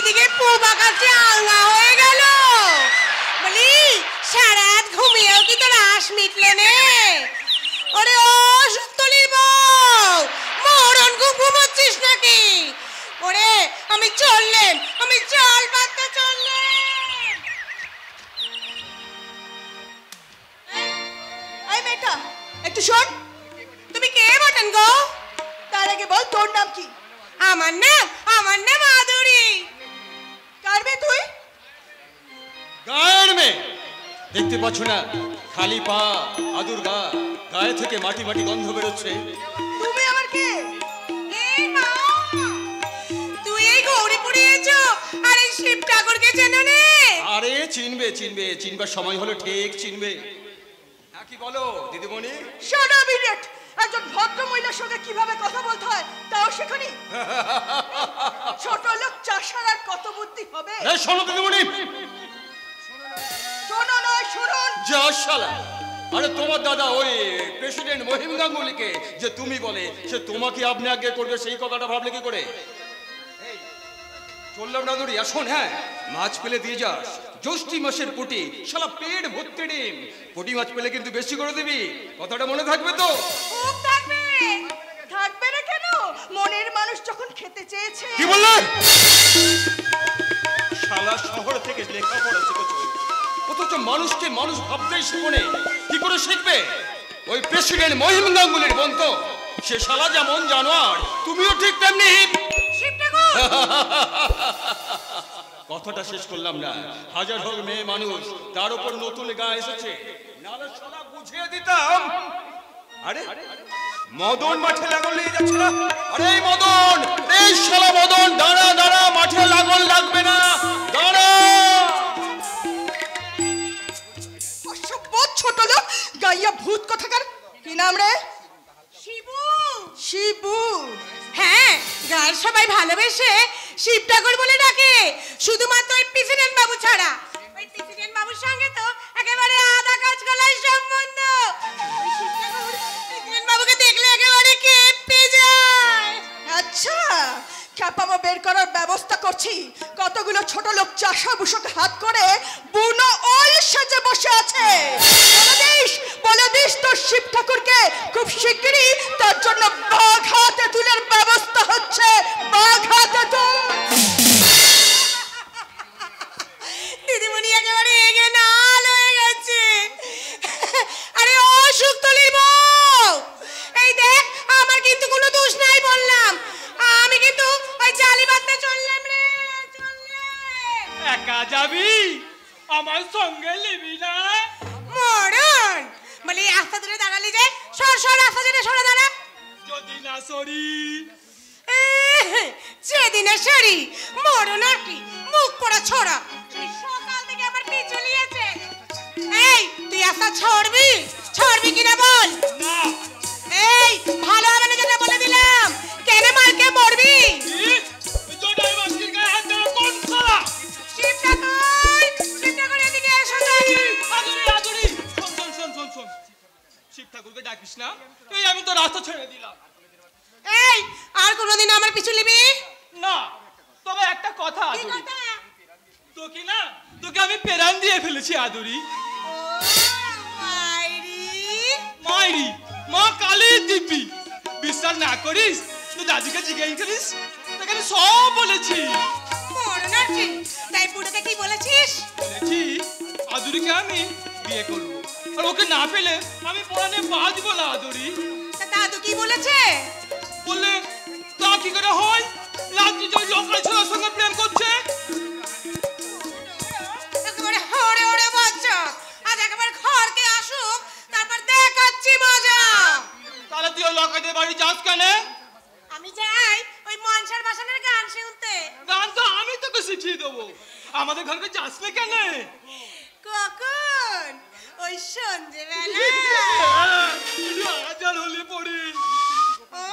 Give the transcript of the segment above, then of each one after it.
এইদিকে পূব আকাশে আলগা হয়ে গেল। বলি সারা রাত ঘুমিয়েও কি তোর আশ মিটলে নে? ওরে ও সুতলির বউ, মরণ খুব ঘুমোচ্ছিস নাকি? ওরে আমি চললেন, আমি চাল বাঁধতে চললেন। এই মেয়েটা একটু শোন। তুমি কে বটেন গো? তার আগে বল তোর নাম কি? আমার নাম মাধুরী। কার মেয়ে তুই? গায়ের মেয়ে। দেখতে পাচ্ছ না খালি পা, আদুর গা, গায়ে থেকে মাটি মাটি গন্ধ বেরোচ্ছে। তুমি আমার কে? এই মা, তুই এই গৌরীপুরে এসো আর এই শিব ঠাকুরকে চেনো নে? আরে চিনবে চিনবে, চিনবার সময় হলো ঠিক চিনবে। হ্যাঁ কি বলো দিদিমণি? শোনো বিরাট, একজন ভদ্র মহিলার সঙ্গে কিভাবে কথা বলতে হয় তাও শেখনি? ছোট লোক চাষার আর কত বুদ্ধি হবে? এই শোনো দিদিমণি। শোনো নয় শুনুন। যা শালা। আরে তোমার দাদা ওই প্রেসিডেন্ট মহিম গাঙ্গুলিকে যে তুমি বলে, সে তোমাকে আপনি আগে করবে সেই কথাটা ভাবলে কি করে? এই চললাম না দড়ি। শোন, হ্যাঁ মাছ পেলে দিয়ে যাস। জ্যৈষ্ঠী মাসের পুটি, শালা পেট ভর্তি ডিম। পুটি মাছ পেলে কিন্তু বেশি করে দিবি, কথাটা মনে থাকবে তো? খুব থাকবে। থাকবে না কেন? মনের মানুষ যখন খেতে চেয়েছে। কি বললে? শালা শহর থেকে লেখাপড়া শিখেছ, অথচ মানুষকে মানুষ ভাবতেই শিখনে। কি করে শিখবে? ওই প্রেসিডেন্ট মহিম গাঙ্গুলির বোন তো, সে শালা যেমন জানোয়ার, তুমিও ঠিক তেমনি। শিব ঠাকুর কথাটা শেষ করলাম না। হাজার হোক মেয়ে মানুষ, তার উপর নতুন গা এসেছে, নালে শালা বুঝিয়ে দিতাম। আরে মদন মাঠে লাঙল নিয়ে যাচ্ছে না? আরে এই মদন, এই শালা মদন, দাঁড়া দাঁড়া, মাঠে লাঙল লাগবে না, দাঁড়া। অসভ্য ছোট লোক, গাইয়া ভূত কোথাকার। কি নাম রে? শিবু। শিবু? হ্যাঁ, গায়ের সবাই ভালোবেসে শিব ঠাকুর বলে ডাকে, শুধুমাত্র ওই প্রেসিডেন্ট বাবু ছাড়া। ওই প্রেসিডেন্ট বাবুর সঙ্গে তো একেবারে আধা কাজ কলার সম্বন্ধ। ওই শিব ঠাকুর প্রেসিডেন্ট বাবুকে দেখলে একেবারে কেঁপে যায়। আচ্ছা, খ্যাপামো বের করার ব্যবস্থা করছি। কতগুলো ছোট লোক চাষা বুসকে হাত করে বুনো ওল সেজে বসে আছে। বলে দিস তোর শিব ঠাকুরকে খুব শিগগিরই তার জন্য বাঘা তেঁতুলের ব্যবস্থা হচ্ছে। বাঘা তেঁতুল। দিদিমণি একেবারে এগে নাল হয়ে গেছে। আরে ও সুক্তলির বউ, এই দেখ আমার কিন্তু কোনো দোষ নাই বললাম। আমি কিন্তু ওই জালি বাঁধতে চললাম রে, চললাম। একা যাবি? আমার সঙ্গে নিবি না? মরণ বলি রাস্তা ধরে দাঁড়ালি যে, সর সর, রাস্তা ধরে সরে দাঁড়া। যদি না সরি? যেদিনে সরি মরণ আর কি, মুখ পড়া ছোড়া। সেই সকাল থেকে আমার পিছু নিয়েছে। এই তুই রাস্তা ছাড়বি, ছাড়বি কিনা বল? না। এই ভালো হবে না যেটা বলে দিলাম। কেন মারকে পড়বি? জোড়াই মাসির গায়ে হাত দেওয়া কোন শালা? শিব ঠাকুর, শিব ঠাকুর এদিকে এসো তো। আদুরি আদুরি, শোন শোন শোন শোন শোন। শিব ঠাকুরকে ডাকিস না। এই আমি তো রাস্তা ছেড়ে দিলাম। এই আর কোনোদিন আমার পিছু নিবি না, তবে একটা কথা কি আদুরি, কথা? তোকে না, তোকে আমি পেরান দিয়ে ফেলেছি আদুরি। ও মাইরি, মাইরি, মা কালী দিব্যি। বিশ্বাস না করিস তো দাদিকে জিজ্ঞেস করিস, তোকে আমি সব বলেছি। মরণ আর কি। তাই পুরোকে কি বলেছিস? বলেছি আদুরিকে আমি বিয়ে করবো, আর ওকে না পেলে আমি পড়ানে বাঁচবো না আদুরি। তা দাদু কি বলেছে? বললে তা কি করে হয়? রাত্রি যে লোকাল ছেলের সঙ্গে প্রেম করছে। একেবারে হড়ে হড়ে বাচ্চা। আজ একেবারে ঘরকে আসুক, তারপর দেখাচ্ছি মজা। তাহলে তুই ওই লোকালদের বাড়ি যাস কেন? আমি যাই ওই মনসার বাসনের গান শুনতে। গান তো আমি তোকে শিখিয়ে দেবো। আমাদের ঘরকে যাস না কেন? কখন? ওই সন্ধ্যেবেলা। হাজার হলে পড়ে। ও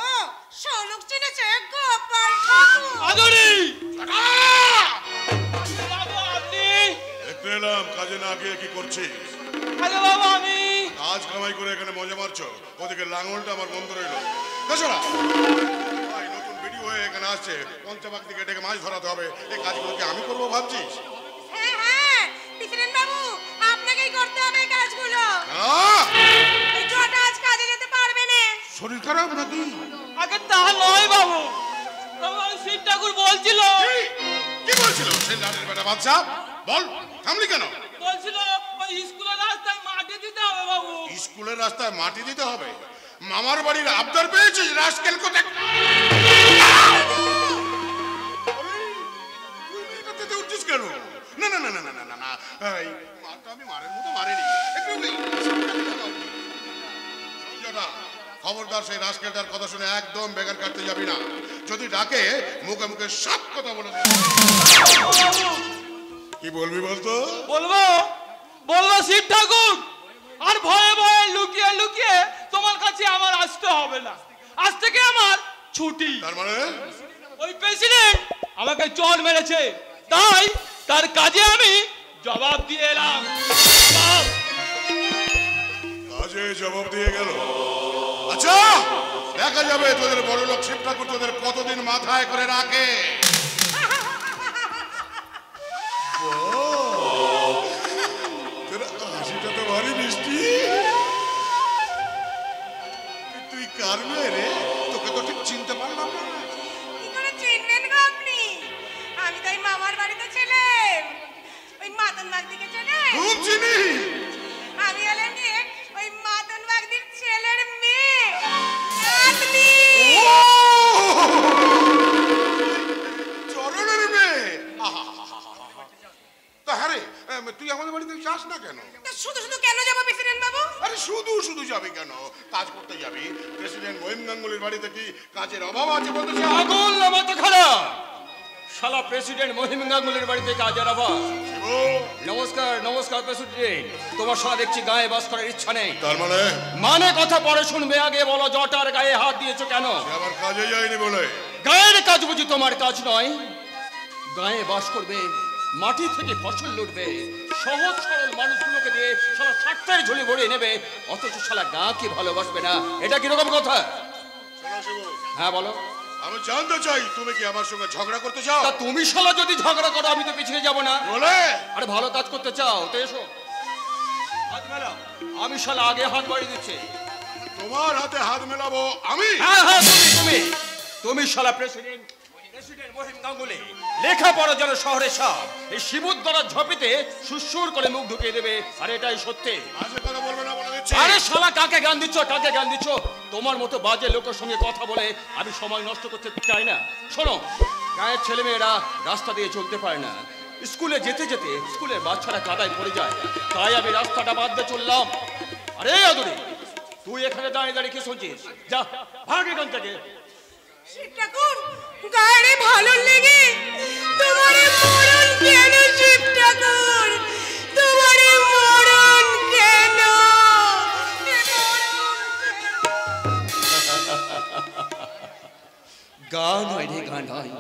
সনুক চিনেছে গোপাল ঠাকুর। আদুরি বাবু, আপনি? দেখতে এলাম কাজে না গিয়ে কি করছিস? হ্যালো বাবু, আমি আজ কামাই করে এখানে মজা মারছো, ওদিকে লাঙলটা আমার বন্ধ রইল। তাছাড়া ভাই নতুন ভিডিও বয়ে এখানে আসছে, পঞ্চবাগ থেকে ডেকে মাছ ধরাতে হবে, এই কাজগুলো কি আমি করবো ভাবছিস? হ্যাঁ হ্যাঁ প্রেসিডেন্ট বাবু, আপনাকেই করতে হবে এই কাজগুলো। এই জটা আজ কাজে যেতে পারবে না। শরীর খারাপ নাকি? আগে তা নয় বাবু, আমার শিব ঠাকুর বলছিল। কি বলছিল সে লাটের বেটা বাচ্চা? বল, থামলি কেন? বলছিল ওই স্কুলের রাস্তায় মাটি দিতে হবে বাবু। স্কুলের রাস্তায় মাটি দিতে হবে? মামার বাড়ির আবদার পেয়েছিস? রাস্কেল কোথায়? তুই মেয়েটাতে উঠছিস কেন? না না না না না না না, এই মারটা আমি মারের মতো মারিনি। সঞ্জয়দা, খবরদার সেই রাস্কেলটার কথা শুনে একদম বেগার কাটতে যাবি না। যদি ডাকে মুখে মুখে সব কথা বলে দেবে। কি বলবি বলতো? বলবো বলবো শিব ঠাকুর, আর ভয়ে ভয়ে লুকিয়ে লুকিয়ে তোমার কাছে আমার আসতে হবে না। আজ থেকে আমার ছুটি। তার মানে ওই প্রেসিডেন্ট আমাকে চড় মেরেছে, তাই তার কাজে আমি জবাব দিয়ে এলাম। কাজে জবাব দিয়ে গেল। আচ্ছা, দেখা যাবে তোদের বড় লোক শিব ঠাকুর তোদের কতদিন মাথায় করে রাখে। হাসিটা তো ভারী মিষ্টি। তুই কার মেয়ে রে? তোকে তো ঠিক চিনতে পারলাম না। কি করে চিনবেন গো আপনি? আমি তো ওই মামার বাড়িতে ছিলাম, ওই মাতন বাগদিকে চেনেন? খুব চিনি। আমি হলাম কি ওই মাতন বাগদির ছেলের মেয়ে নাতনি। চরণের মেয়ে। তা হ্যাঁ রে, তুই আমাদের বাড়িতে যাস না কেন? তা শুধু শুধু কেন যাবো প্রেসিডেন্ট বাবু? আরে শুধু শুধু যাবি কেন? কাজ করতে যাবি। প্রেসিডেন্ট মহিম গাঙ্গুলির বাড়িতে কি কাজের অভাব আছে বলতে চাস? পাগল না মাথা খারাপ? শালা প্রেসিডেন্ট মহিম গাঙ্গুলির বাড়িতে কাজের অভাব? নমস্কার নমস্কার প্রেসিডেন্ট, তোমার সাথে দেখছি গায়ে বাস করার ইচ্ছা নেই। তার মানে মানে কথা পরে শুনবে, আগে বলো জটার গায়ে হাত দিয়েছো কেন? সে আবার কাজে যায়নি বলে? গায়ের কাজ বুঝি তোমার কাজ নয়? গায়ে বাস করবে, মাটি থেকে ফসল লুটবে, সহজ সরল মানুষগুলোকে দিয়ে শালা স্বার্থের ঝুলি ভরিয়ে নেবে, অথচ শালা গাঁকে ভালোবাসবে না। এটা কিরকম কথা? শোনো শিবু, হ্যাঁ বলো। আমি জানতে চাই তুমি কি আমার সঙ্গে ঝগড়া করতে চাও? তা তুমি শালা যদি ঝগড়া করো আমি তো পিছিয়ে যাব না। বলে আরে ভালো কাজ করতে চাও তো এসো, হাত মেলাও। আমি শালা আগে হাত বাড়িয়ে দিচ্ছি। তোমার হাতে হাত মেলাবো আমি? হ্যাঁ হ্যাঁ তুমি তুমি তুমি শালা প্রেসিডেন্ট মহিম গাঙ্গুলি, লেখাপড়া যেন শহরে সব এই শিবুদ্দরার ঝপিতে সুসুর করে মুখ ঢুকিয়ে দেবে। আর এটাই সত্যি। আজে কথা বলবে না বলে দিচ্ছি। আরে শালা কাকে গান দিচ্ছ, কাকে গান দিচ্ছ? তোমার মতো বাজে লোকের সঙ্গে কথা বলে আমি সময় নষ্ট করতে চাই না। শোনো, গায়ের ছেলেমেয়েরা রাস্তা দিয়ে চলতে পারে না, স্কুলে যেতে যেতে স্কুলের বাচ্চারা কাদায় পড়ে যায়, তাই আমি রাস্তাটা বাদ দিয়ে চললাম। আরে আদুরি, তুই এখানে দাঁড়িয়ে দাঁড়িয়ে কি শুনছিস? যা ভাগ এখান থেকে। শিব ঠাকুর, গায়ে ভালো লেগে তোমারে মরণ কেন? শিব ঠাকুর, তোমারে মরণ কেন? গান হয় রে, গান হয়।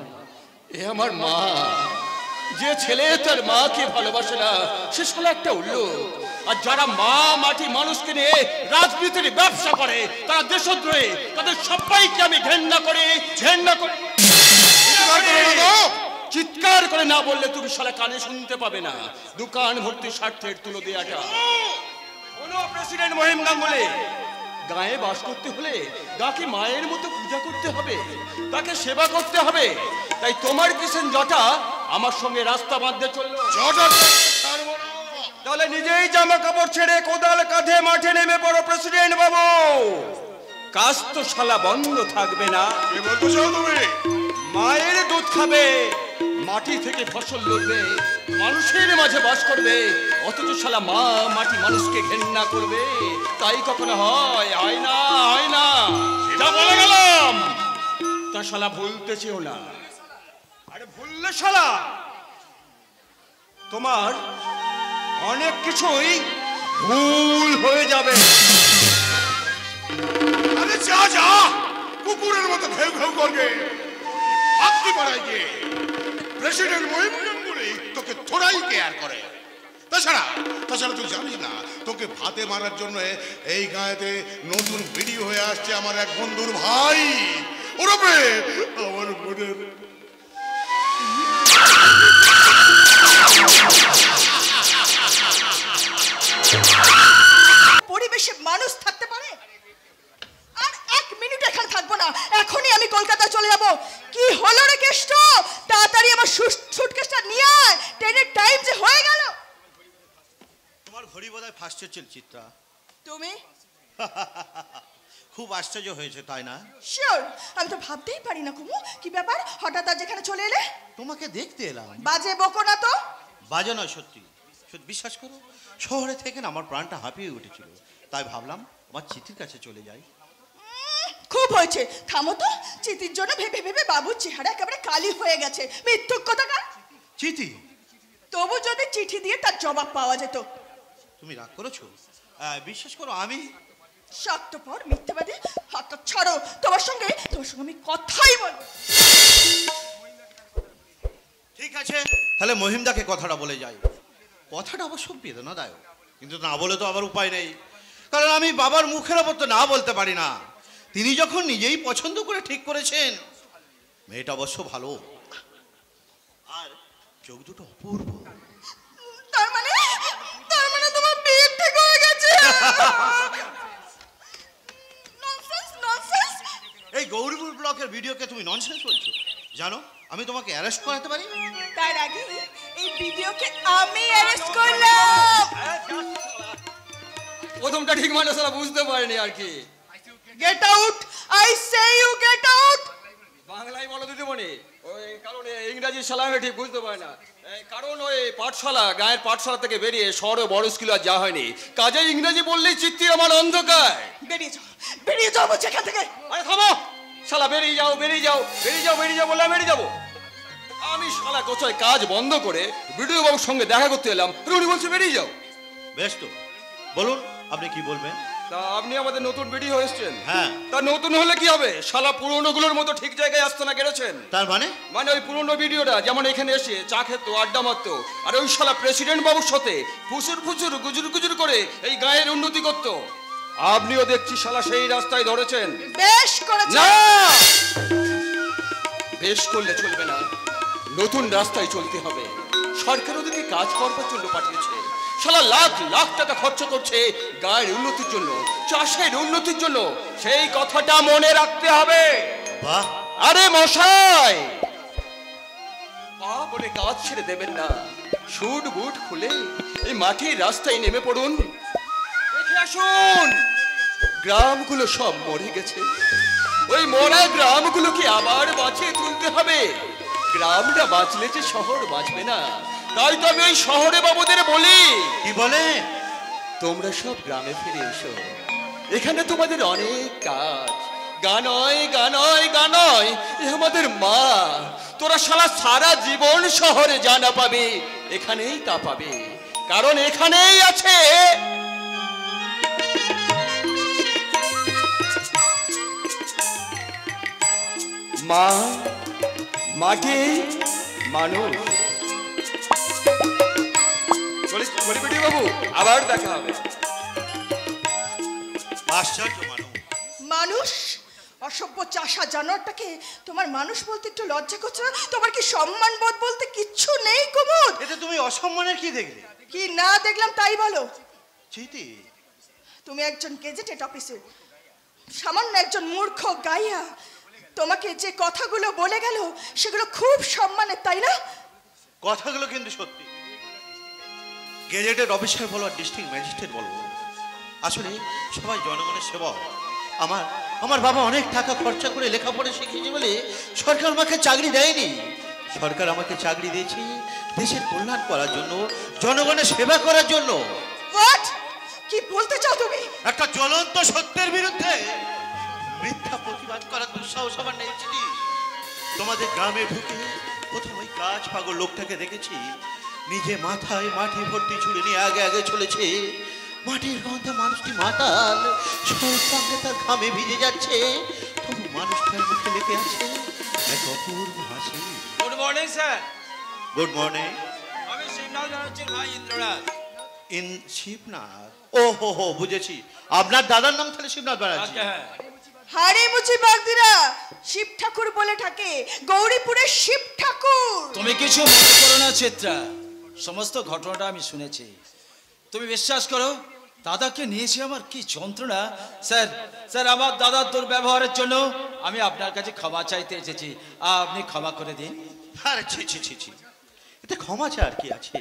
এ আমার মা, যে ছেলে তার মাকে ভালোবাসে না সে শালা একটা উল্লুক। আর যারা মা মাটি মানুষকে নিয়ে রাজনীতির ব্যবসা করে তারা দেশদ্রোহী। তাদের সবাইকে আমি ঘেন্না করি, ঘেন্না করি। চিৎকার করে না বললে তুমি শালা কানে শুনতে পাবে না। দোকান ভর্তি স্বার্থের তুলো দেয়াটা। শোনো প্রেসিডেন্ট মহিম গাঙ্গুলি, গায়ে বাস করতে হলে তাকে মায়ের মতো পূজা করতে হবে, তাকে সেবা করতে হবে। তাই তোমার কিষেন জটা আমার সঙ্গে রাস্তা বাঁধতে চললো। তাহলে নিজেই জামা কাপড় ছেড়ে কোদাল কাঁধে মাঠে নেমে পড়ো প্রেসিডেন্ট বাবু। কাজ তো শালা বন্ধ থাকবে না। কি বলতে চাও তুমি? মায়ের দুধ খাবে, মাটি থেকে ফসল লড়বে, মানুষের মাঝে বাস করবে, অথচ শালা মা মাটি মানুষকে ঘেন্না করবে। তাই কখনো হয়? হয় না, হয় না। যা বলে গেলাম তা শালা ভুলতে চেও না। আরে ভুললে শালা তোমার অনেক কিছুই ভুল হয়ে যাবে। আরে যা যা, কুকুরের মতো ঘেউ ঘেউ করবে। আপনি বাড়াই গিয়ে প্রেসিডেন্ট মহিম গাঙ্গুলি তোকে থোড়াই কেয়ার করে। তাছাড়া তুই জানিস না তোকে ভাতে মারার জন্য এই গায়েতে নতুন ভিডিও হয়ে আসছে আমার এক বন্ধুর ভাই। ওরফে আমার বোনের পরিবেশে মানুষ থাকতে পারে? আর এক মিনিট এখানে থাকবো না, এখনই আমি কলকাতা চলে যাব। কি হলো রে কেষ্ট, তাড়াতাড়ি আমার সুটকেসটা নিয়ে আয়, ট্রেনের টাইম যে হয়ে গেল। তোমার ঘড়ি বোধহয় ফার্স্ট হচ্ছিল চিত্রা। তুমি খুব আশ্চর্য হয়েছে তাই না? শিওর, আমি তো ভাবতেই পারি না কুমু, কি ব্যাপার হঠাৎ আজ এখানে চলে এলে? তোমাকে দেখতে এলাম। বাজে বকো না তো। বাজে নয়, সত্যি সত্যি বিশ্বাস করো, শহরে থেকে না আমার প্রাণটা হাঁপিয়ে উঠেছিল, তাই ভাবলাম আমার চিঠির কাছে চলে যাই। খুব হয়েছে, থামো তো। চিঠির জন্য ভেবে ভেবে বাবুর চেহারা একেবারে কালি হয়ে গেছে। মিথ্যুক কোথাকার। চিঠি? তবু যদি চিঠি দিয়ে তার জবাব পাওয়া যেত। তুমি রাগ করেছো? বিশ্বাস করো আমি স্বার্থপর মিথ্যেবাদী, হাতটা ছাড়ো। তোমার সঙ্গে আমি কথাই বলবো। ঠিক আছে, তাহলে মহিমদাকে কথাটা বলে যাই। কথাটা অবশ্য বেদনাদায়ক, কিন্তু না বলে তো আবার উপায় নেই, কারণ আমি বাবার মুখের ওপর তো না বলতে পারি না। তিনি যখন নিজেই পছন্দ করে ঠিক করেছেন, মেয়েটা অবশ্য ভালো আর চোখ দুটো অপূর্ব। তার মানে তোমার বিয়ে ঠিক হয়ে গেছে? Nonsense nonsense. এই গৌরীপুর ব্লকের ভিডিওকে তুমি ননসেন্স বলছো? জানো আমি তোমাকে অ্যারেস্ট করাতে পারি। তার আগে এই ভিডিওকে আমি অ্যারেস্ট করলাম। প্রথমটা ঠিক মানে সালা বুঝতে পারেনি আর কি। Get out, I say you get out. বাংলায় বলো দিদিমণি, ওই কারণ ইংরাজি সালামে ঠিক বুঝতে পারে না। কারণ ওই পাঠশালা, গায়ের পাঠশালা থেকে বেরিয়ে শহরে বড় স্কুলে আর যাওয়া হয়নি, কাজে ইংরেজি বললেই চিত্তি আমার অন্ধকার। বেরিয়ে যাও বলছি এখান থেকে। আরে থামো শালা, বেরিয়ে যাও বেরিয়ে যাও বেরিয়ে যাও বেরিয়ে যাও বললাম, বেরিয়ে যাবো। আমি শালা কোথায় কাজ বন্ধ করে বিডিও বাবুর সঙ্গে দেখা করতে এলাম, উনি বলছে বেরিয়ে যাও। বেশ তো, বলুন আপনি কি বলবেন? তা আপনি আমাদের নতুন ভিডিও এসেছেন। হ্যাঁ। তা নতুন হলে কি হবে, শালা পুরনো গুলোর মতো ঠিক জায়গায় আসতে না কেড়েছেন। তার মানে? মানে ওই পুরনো ভিডিওটা যেমন এখানে এসে চা খেত, আড্ডা মারতো, আর ওই শালা প্রেসিডেন্ট বাবুর সাথে ফুসুর ফুসুর গুজুর গুজুর করে এই গায়ের উন্নতি করতো। আপনিও দেখছি শালা সেই রাস্তায় ধরেছেন। বেশ করেছেন। না, বেশ করলে চলবে না, নতুন রাস্তায় চলতে হবে। সরকার ওদেরকে কাজ করবার জন্য পাঠিয়েছে, শালা লাখ লাখ টাকা খরচ করছে গায়ের উন্নতির জন্য, চাষের উন্নতির জন্য। সেই কথাটা মনে রাখতে হবে। বাহ, আরে মশাই, বলে কাজ ছেড়ে দেবেন না, শুট বুট খুলে এই মাটির রাস্তায় নেমে পড়ুন। দেখে আসুন, গ্রামগুলো সব মরে গেছে, ওই মরা গ্রামগুলোকে আবার বাঁচিয়ে তুলতে হবে। গ্রামটা বাঁচলে যে শহর বাঁচবে না, তাই তো আমি ওই শহরে বাবুদের বলি। কি বলে? তোমরা সব গ্রামে ফিরে এসো, এখানে তোমাদের অনেক কাজ। গানয় গানয় গানয়, এ আমাদের মা। তোরা শালা সারা জীবন শহরে জানা পাবে, এখানেই তা পাবে, কারণ এখানেই আছে মা, মাটি, মানুষ। বলি বেটি বাবু, আবার দেখা হবে। আশ্চর্য মানুষ। মানুষ? অসভ্য চাষা জানোয়ারটাকে তোমার মানুষ বলতে একটু লজ্জা করছে না? তোমার কি সম্মান বোধ বলতে কিচ্ছু নেই কুমুদ? এতে তুমি অসম্মানের কি দেখলে? কি না দেখলাম তাই বলো। চিঠি? তুমি একজন গেজেটেড অফিসার, সামান্য একজন মূর্খ গাইয়া তোমাকে যে কথাগুলো বলে গেল সেগুলো খুব সম্মানের, তাই না? কথাগুলো কিন্তু সত্যি। গেজেটেড অফিসার বলো আর ডিস্ট্রিক্ট ম্যাজিস্ট্রেট বলো, আসলে সবাই জনগণের সেবা। আমার বাবা অনেক টাকা খরচা করে লেখাপড়া শিখিয়েছে বলে সরকার আমাকে চাকরি দেয়নি। সরকার আমাকে চাকরি দিয়েছে দেশের কল্যাণ করার জন্য, জনগণের সেবা করার জন্য। হোয়াট? কি বলতে চাও তুমি? একটা জ্বলন্ত সত্যের বিরুদ্ধে মিথ্যা প্রতিবাদ করার দুঃসাহস আমার নেই। তোমাদের গ্রামে ঢুকে প্রথম ওই কাজ পাগল লোকটাকে দেখেছি, নিজে মাথায় মাটি ভর্তি ছুড়ে নিয়ে আগে আগে চলেছে। মাটির গন্ধে মানুষটি মাতাল, সঙ্গে তার ঘামে ভিজে যাচ্ছে, তবু মানুষটার মুখে লেগে আছে এক অপূর্ব হাসি। Good morning sir. Good morning. আমি শিবনাথ ব্যানার্জির ভাই ইন্দ্রনাথ। শিবনাথ? ও হো হো, বুঝেছি, আপনার দাদার নাম তাহলে শিবনাথ ব্যানার্জি। হ্যাঁ। হারে বুঝি বাগদিরা শিব ঠাকুর বলে থাকে, গৌরীপুরের শিব ঠাকুর। তুমি কিছু মনে করো না চিত্রা, সমস্ত ঘটনাটা আমি শুনেছি। তুমি বিশ্বাস করো, দাদাকে নিয়েছি আমার কি যন্ত্রণা। স্যার স্যার আমার দাদার দুর্ব্যবহারের জন্য আমি আপনার কাছে ক্ষমা চাইতে এসেছি, আপনি ক্ষমা করে দিন। আরে ছি ছি ছি ছি, এতে ক্ষমা চার কি আছে?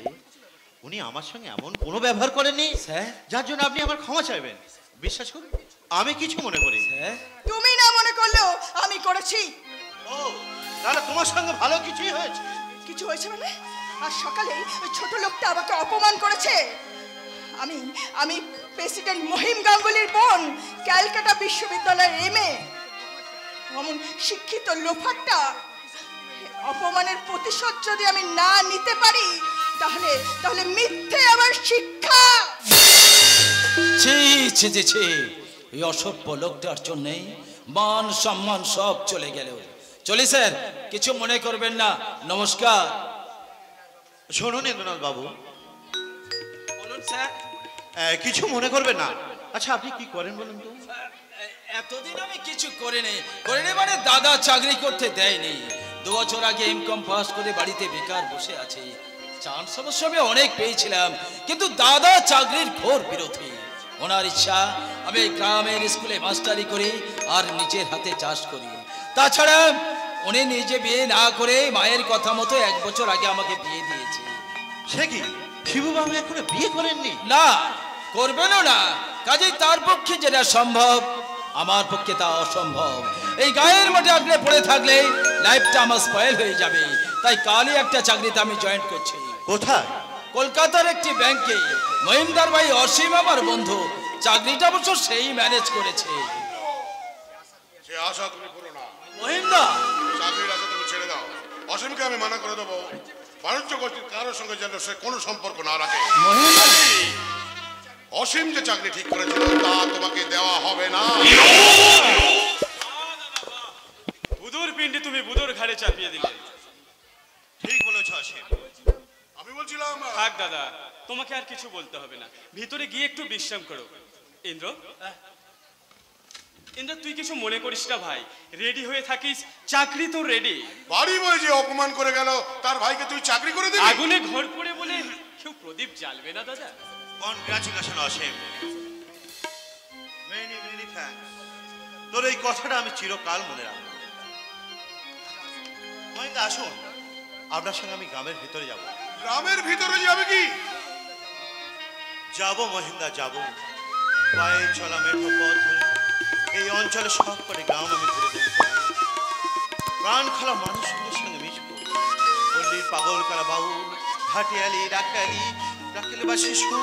উনি আমার সঙ্গে এমন কোনো ব্যবহার করেননি স্যার যার জন্য আপনি আমার ক্ষমা চাইবেন। বিশ্বাস করুন, আমি কিছু মনে করি। স্যার তুমি না মনে করলেও আমি করেছি। ও, তাহলে তোমার সঙ্গে ভালো কিছুই হয়েছে। কিছু হয়েছে মানে? আর সকালেই ওই ছোট লোকটা আমাকে অপমান করেছে। আমি আমি প্রেসিডেন্ট মহিম গাঙ্গুলির বোন, ক্যালকাটা বিশ্ববিদ্যালয়ের এমএ। অমন শিক্ষিত লোফারটা অপমানের প্রতিশোধ যদি আমি না নিতে পারি, তাহলে তাহলে মিথ্যে আমার শিক্ষা। ছি ছি ছি ছি, এই অসভ্য লোকটার জন্যেই মান সম্মান সব চলে গেল। চলি স্যার, কিছু মনে করবেন না, নমস্কার। শুনুন ইন্দ্রনাথ বাবু, বলুন স্যার। কিছু মনে করবেন না। আচ্ছা, আপনি কি করেন বলুন তো? এতদিন আমি কিছু করিনি মানে দাদা চাকরি করতে দেয়নি। 2 বছর আগে এমকম পাস করে বাড়িতে বেকার বসে আছি। চান্স অবশ্য আমি অনেক পেয়েছিলাম, কিন্তু দাদা চাকরির ঘোর বিরোধী। ওনার ইচ্ছা আমি গ্রামের স্কুলে মাস্টারি করি আর নিজের হাতে চাষ করি। তাছাড়া উনি নিজে বিয়ে না করে মায়ের কথা মতো 1 বছর আগে আমাকে বিয়ে দিয়েছে। সে কি, শিবুবাবু এখনো বিয়ে করেননি? না, করবেনও না। কাজেই তার পক্ষে যেটা সম্ভব, আমার পক্ষে তা অসম্ভব। এই গায়ের মাঠে আগলে পড়ে থাকলে লাইফটা আমার স্পয়েল হয়ে যাবে। তাই কালই একটা চাকরিতে আমি জয়েন করছি। কোথায়? কলকাতার একটি ব্যাংকে। মহিমদার ভাই অসীম আমার বন্ধু, চাকরিটা অবশ্য সেই ম্যানেজ করেছে। সে আশা তুমি করো না। মহিমদা, চাকরির আশা তুমি ছেড়ে দাও। অসীমকে আমি মানা করে দেবো, বাণিজ্য গোষ্ঠীর কারোর সঙ্গে যেন সে কোনো সম্পর্ক না রাখে। মহিমদা, অসীম যে চাকরি ঠিক করেছিল তা তোমাকে দেওয়া হবে না। বুধুর পিণ্ডি তুমি বুধুর ঘাড়ে চাপিয়ে দিলে। ঠিক বলেছ অসীম। আমি বলছিলাম থাক দাদা, তোমাকে আর কিছু বলতে হবে না, ভিতরে গিয়ে একটু বিশ্রাম করো। ইন্দ্র, ইন্দ্র তুই কিছু মনে করিস না ভাই, রেডি হয়ে থাকিস, চাকরি তো রেডি। বাড়ি বয় যে অপমান করে গেল তার ভাইকে তুই চাকরি করে দিবি? আগুনে ঘর পড়ে বলে কেউ প্রদীপ জ্বালবে না দাদা। কনগ্রাচুলেশন অসীম, মেনি মেনি থ্যাঙ্কস। তোর এই কথাটা আমি চিরকাল মনে রাখবো। মহিন্দা, আসুন, আপনার সঙ্গে আমি গ্রামের ভিতরে যাব। গ্রামের ভিতরে যাবে কি? যাব মহিন্দা, যাব। পায়ে চলা মেঠো পথ ধরে এই অঞ্চলে সব করে গ্রাম আমি ঘুরে দেখব। প্রাণ খেলা মানুষের সঙ্গে মিশব। পল্লীর পাগল কালা বাউল, ভাটিয়ালি, ডাকালি, ডাকালি বা শিশু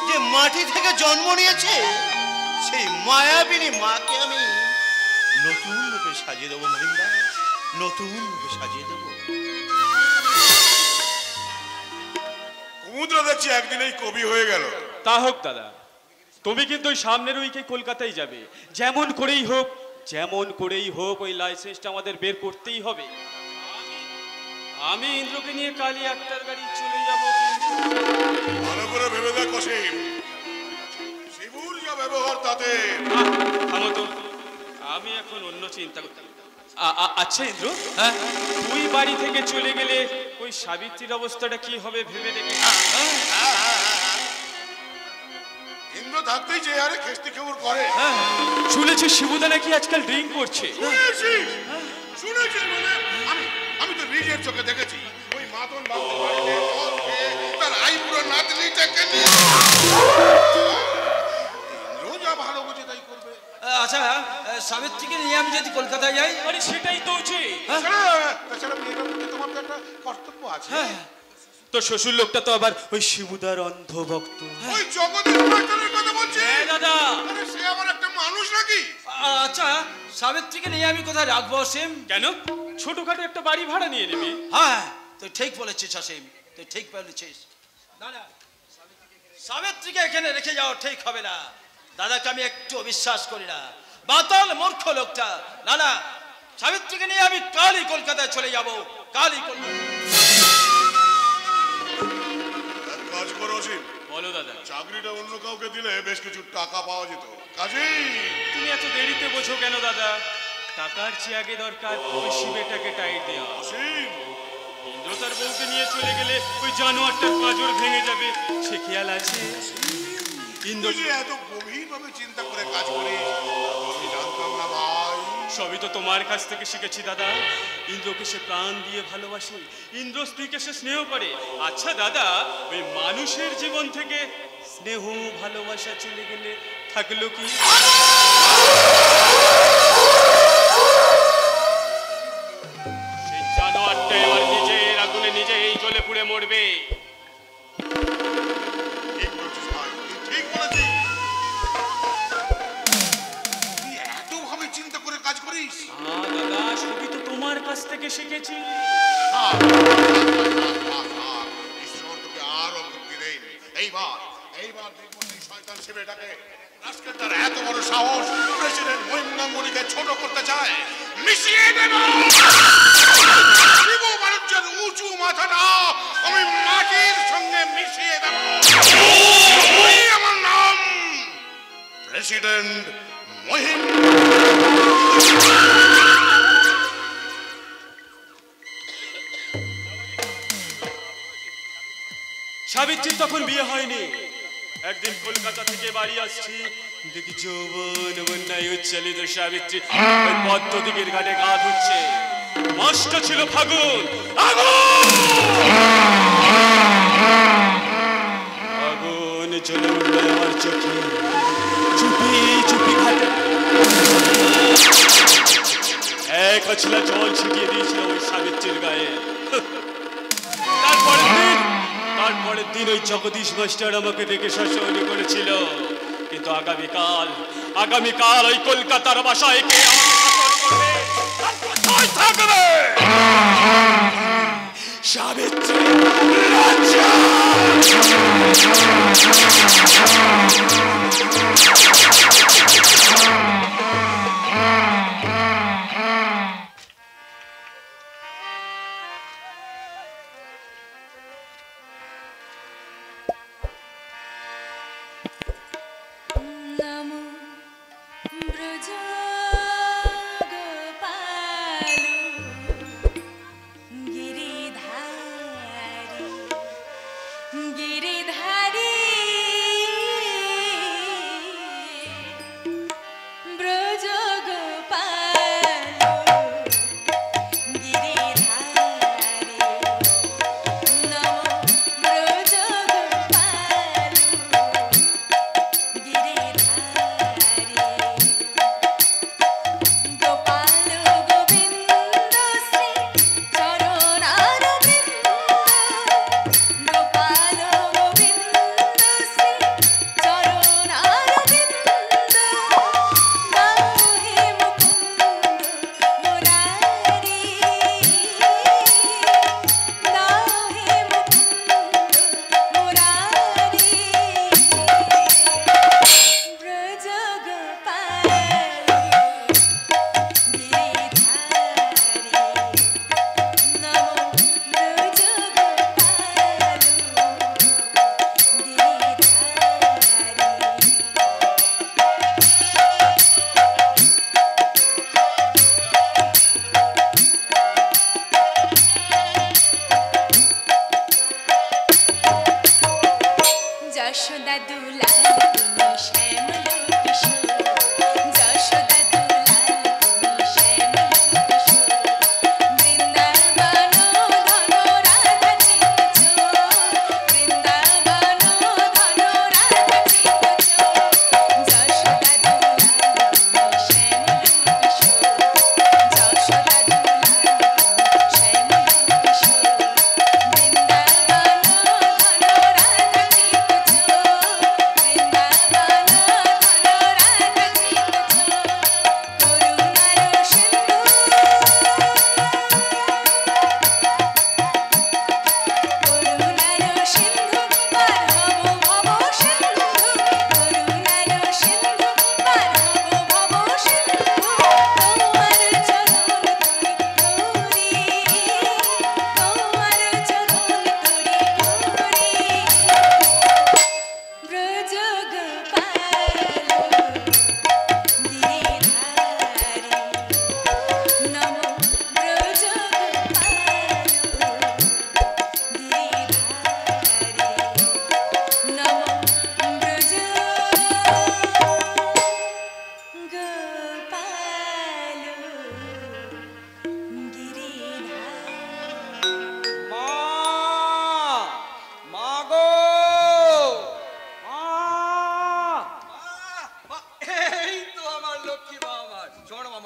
যে মাটি থেকে জন্ম নিয়েছে, সেই মায়াবিনী মাকে আমি নতুন রূপে সাজিয়ে দেবো মহিন্দা, নতুন রূপে সাজিয়ে দেবো। কুমুদ্রা দেখছি একদিনেই কবি হয়ে গেল। তা হোক দাদা, তুমি কিন্তু ওই সামনের উইকে কলকাতায় যাবে। যেমন করেই হোক ওই লাইসেন্সটা আমাদের বের করতেই হবে। আমি ইন্দ্রকে নিয়ে কালই একটার গাড়ি চলে যাব। ভালো করে ভেবে দেখ অসীম, শিবুর যা ব্যবহার তাতে। থামো তো, আমি এখন অন্য চিন্তা করতাম। আচ্ছা ইন্দ্র, হ্যাঁ তুই বাড়ি থেকে চলে গেলে ওই সাবিত্রীর অবস্থাটা কি হবে ভেবে দেখে। ইন্দ্র থাকতেই যে আরে খেস্তি খবর করে। শুনেছি শিবুদা নাকি আজকাল ড্রিঙ্ক করছে। শুনেছিস মানে? আমি তো নিজের চোখে দেখেছি। ওই মাতন বাবুর বাড়িতে মদ খেয়ে তার আইবুড়ো নাতনিটাকে নিয়ে। ইন্দ্র যা ভালো বুঝে তাই করবে। আচ্ছা, সাবিত্রীকে নিয়ে আমি যদি কলকাতায় যাই? আরে সেটাই তো উচিত। তাছাড়া মেয়েটার প্রতি তোমার তো একটা কর্তব্য আছে। তো শ্বশুর লোকটা তো আবার ওই শিবুদার অন্ধ ভক্ত। ওই জগতের মাস্টারের কথা বলছি। হ্যাঁ দাদা। আরে সে আবার একটা মানুষ নাকি? আচ্ছা, সাবিত্রীকে নিয়ে আমি কোথায় রাখবো অসীম? কেন, ছোটখাটো একটা বাড়ি ভাড়া নিয়ে নিবি। হ্যাঁ, তুই ঠিক বলেছিস অসীম, তুই ঠিক বলেছিস। না না, সাবিত্রীকে এখানে রেখে যাওয়া ঠিক হবে না। দাদাকে আমি একটু বিশ্বাস করি না, বাতাল মূর্খ লোকটা। না না, সাবিত্রীকে নিয়ে আমি কালই কলকাতায় চলে যাব, কালই কলকাতা। এক কাজ করো অসীম, বলো দাদা। চাকরিটা অন্য কাউকে দিলে বেশ কিছু টাকা পাওয়া যেত। কাজেই তুমি এত দেরিতে বোঝো কেন দাদা? টাকার চেয়ে আগে দরকার ওই শিবেটাকে টাইট দেওয়া। ইন্দ্র তার বউকে নিয়ে চলে গেলে ওই জানোয়ারটার পাঁজর ভেঙে যাবে, সে খেয়াল আছে? ইন্দ্র তুই যে এত গভীরভাবে চিন্তা করে কাজ করিস আমি জানতাম না ভাই। সবই তো তোমার কাছ থেকে শিখেছি দাদা। ইন্দ্রকে সে প্রাণ দিয়ে ভালোবাসে, ইন্দ্র স্ত্রীকে সে স্নেহ করে। আচ্ছা দাদা, ওই মানুষের জীবন থেকে স্নেহ ভালোবাসা চলে গেলে থাকলো কি? সেই জানোয়ারটা এবার নিজের আগুনে নিজেই জ্বলে পুড়ে মরবে। ঠিক বলেছিস ভাই, তুই ঠিক বলেছিস। তুই এত ভাবে চিন্তা করে কাজ করিস। দাদা, সবই তো তোমার কাছ থেকে শিখেছি। ঈশ্বর তোকে আরো বুদ্ধি দেন। এইবার দেখবো সেই শয়তান শিবেটাকে। আজকে তার এত বড় সাহস, প্রেসিডেন্ট মহিমগাঙ্গুলিকে ছোট করতে চায়। মিশিয়ে দেব শিব বাণিজ্যের উঁচু মাথাটা আমি মাটির সঙ্গে মিশিয়ে দেব। আমার নাম প্রেসিডেন্ট মহিম। সাবিত্রীর তখন বিয়ে হয়নি। একদিন কলকাতা থেকে বাড়ি আসছি, দেখি যৌবন বন্যায় উচ্চালিত সাবিত্রী ওই পদ্মদিঘির ঘাটে গা ধুচ্ছে। মাসটা ছিল ফাগুন। আগুন জ্বলে উঠল আমার চোখে। চুপি চুপি ঘাটে এক আছলা জল ছিটিয়ে দিয়েছিল ওই সাবিত্রীর গায়ে। তারপরের দিন ওই জগদীশ মাস্টার আমাকে ডেকে শাসনি করেছিল। কিন্তু আগামীকাল ওই কলকাতার বাসায় কে আমাকে থাকবে? সাবিত্রী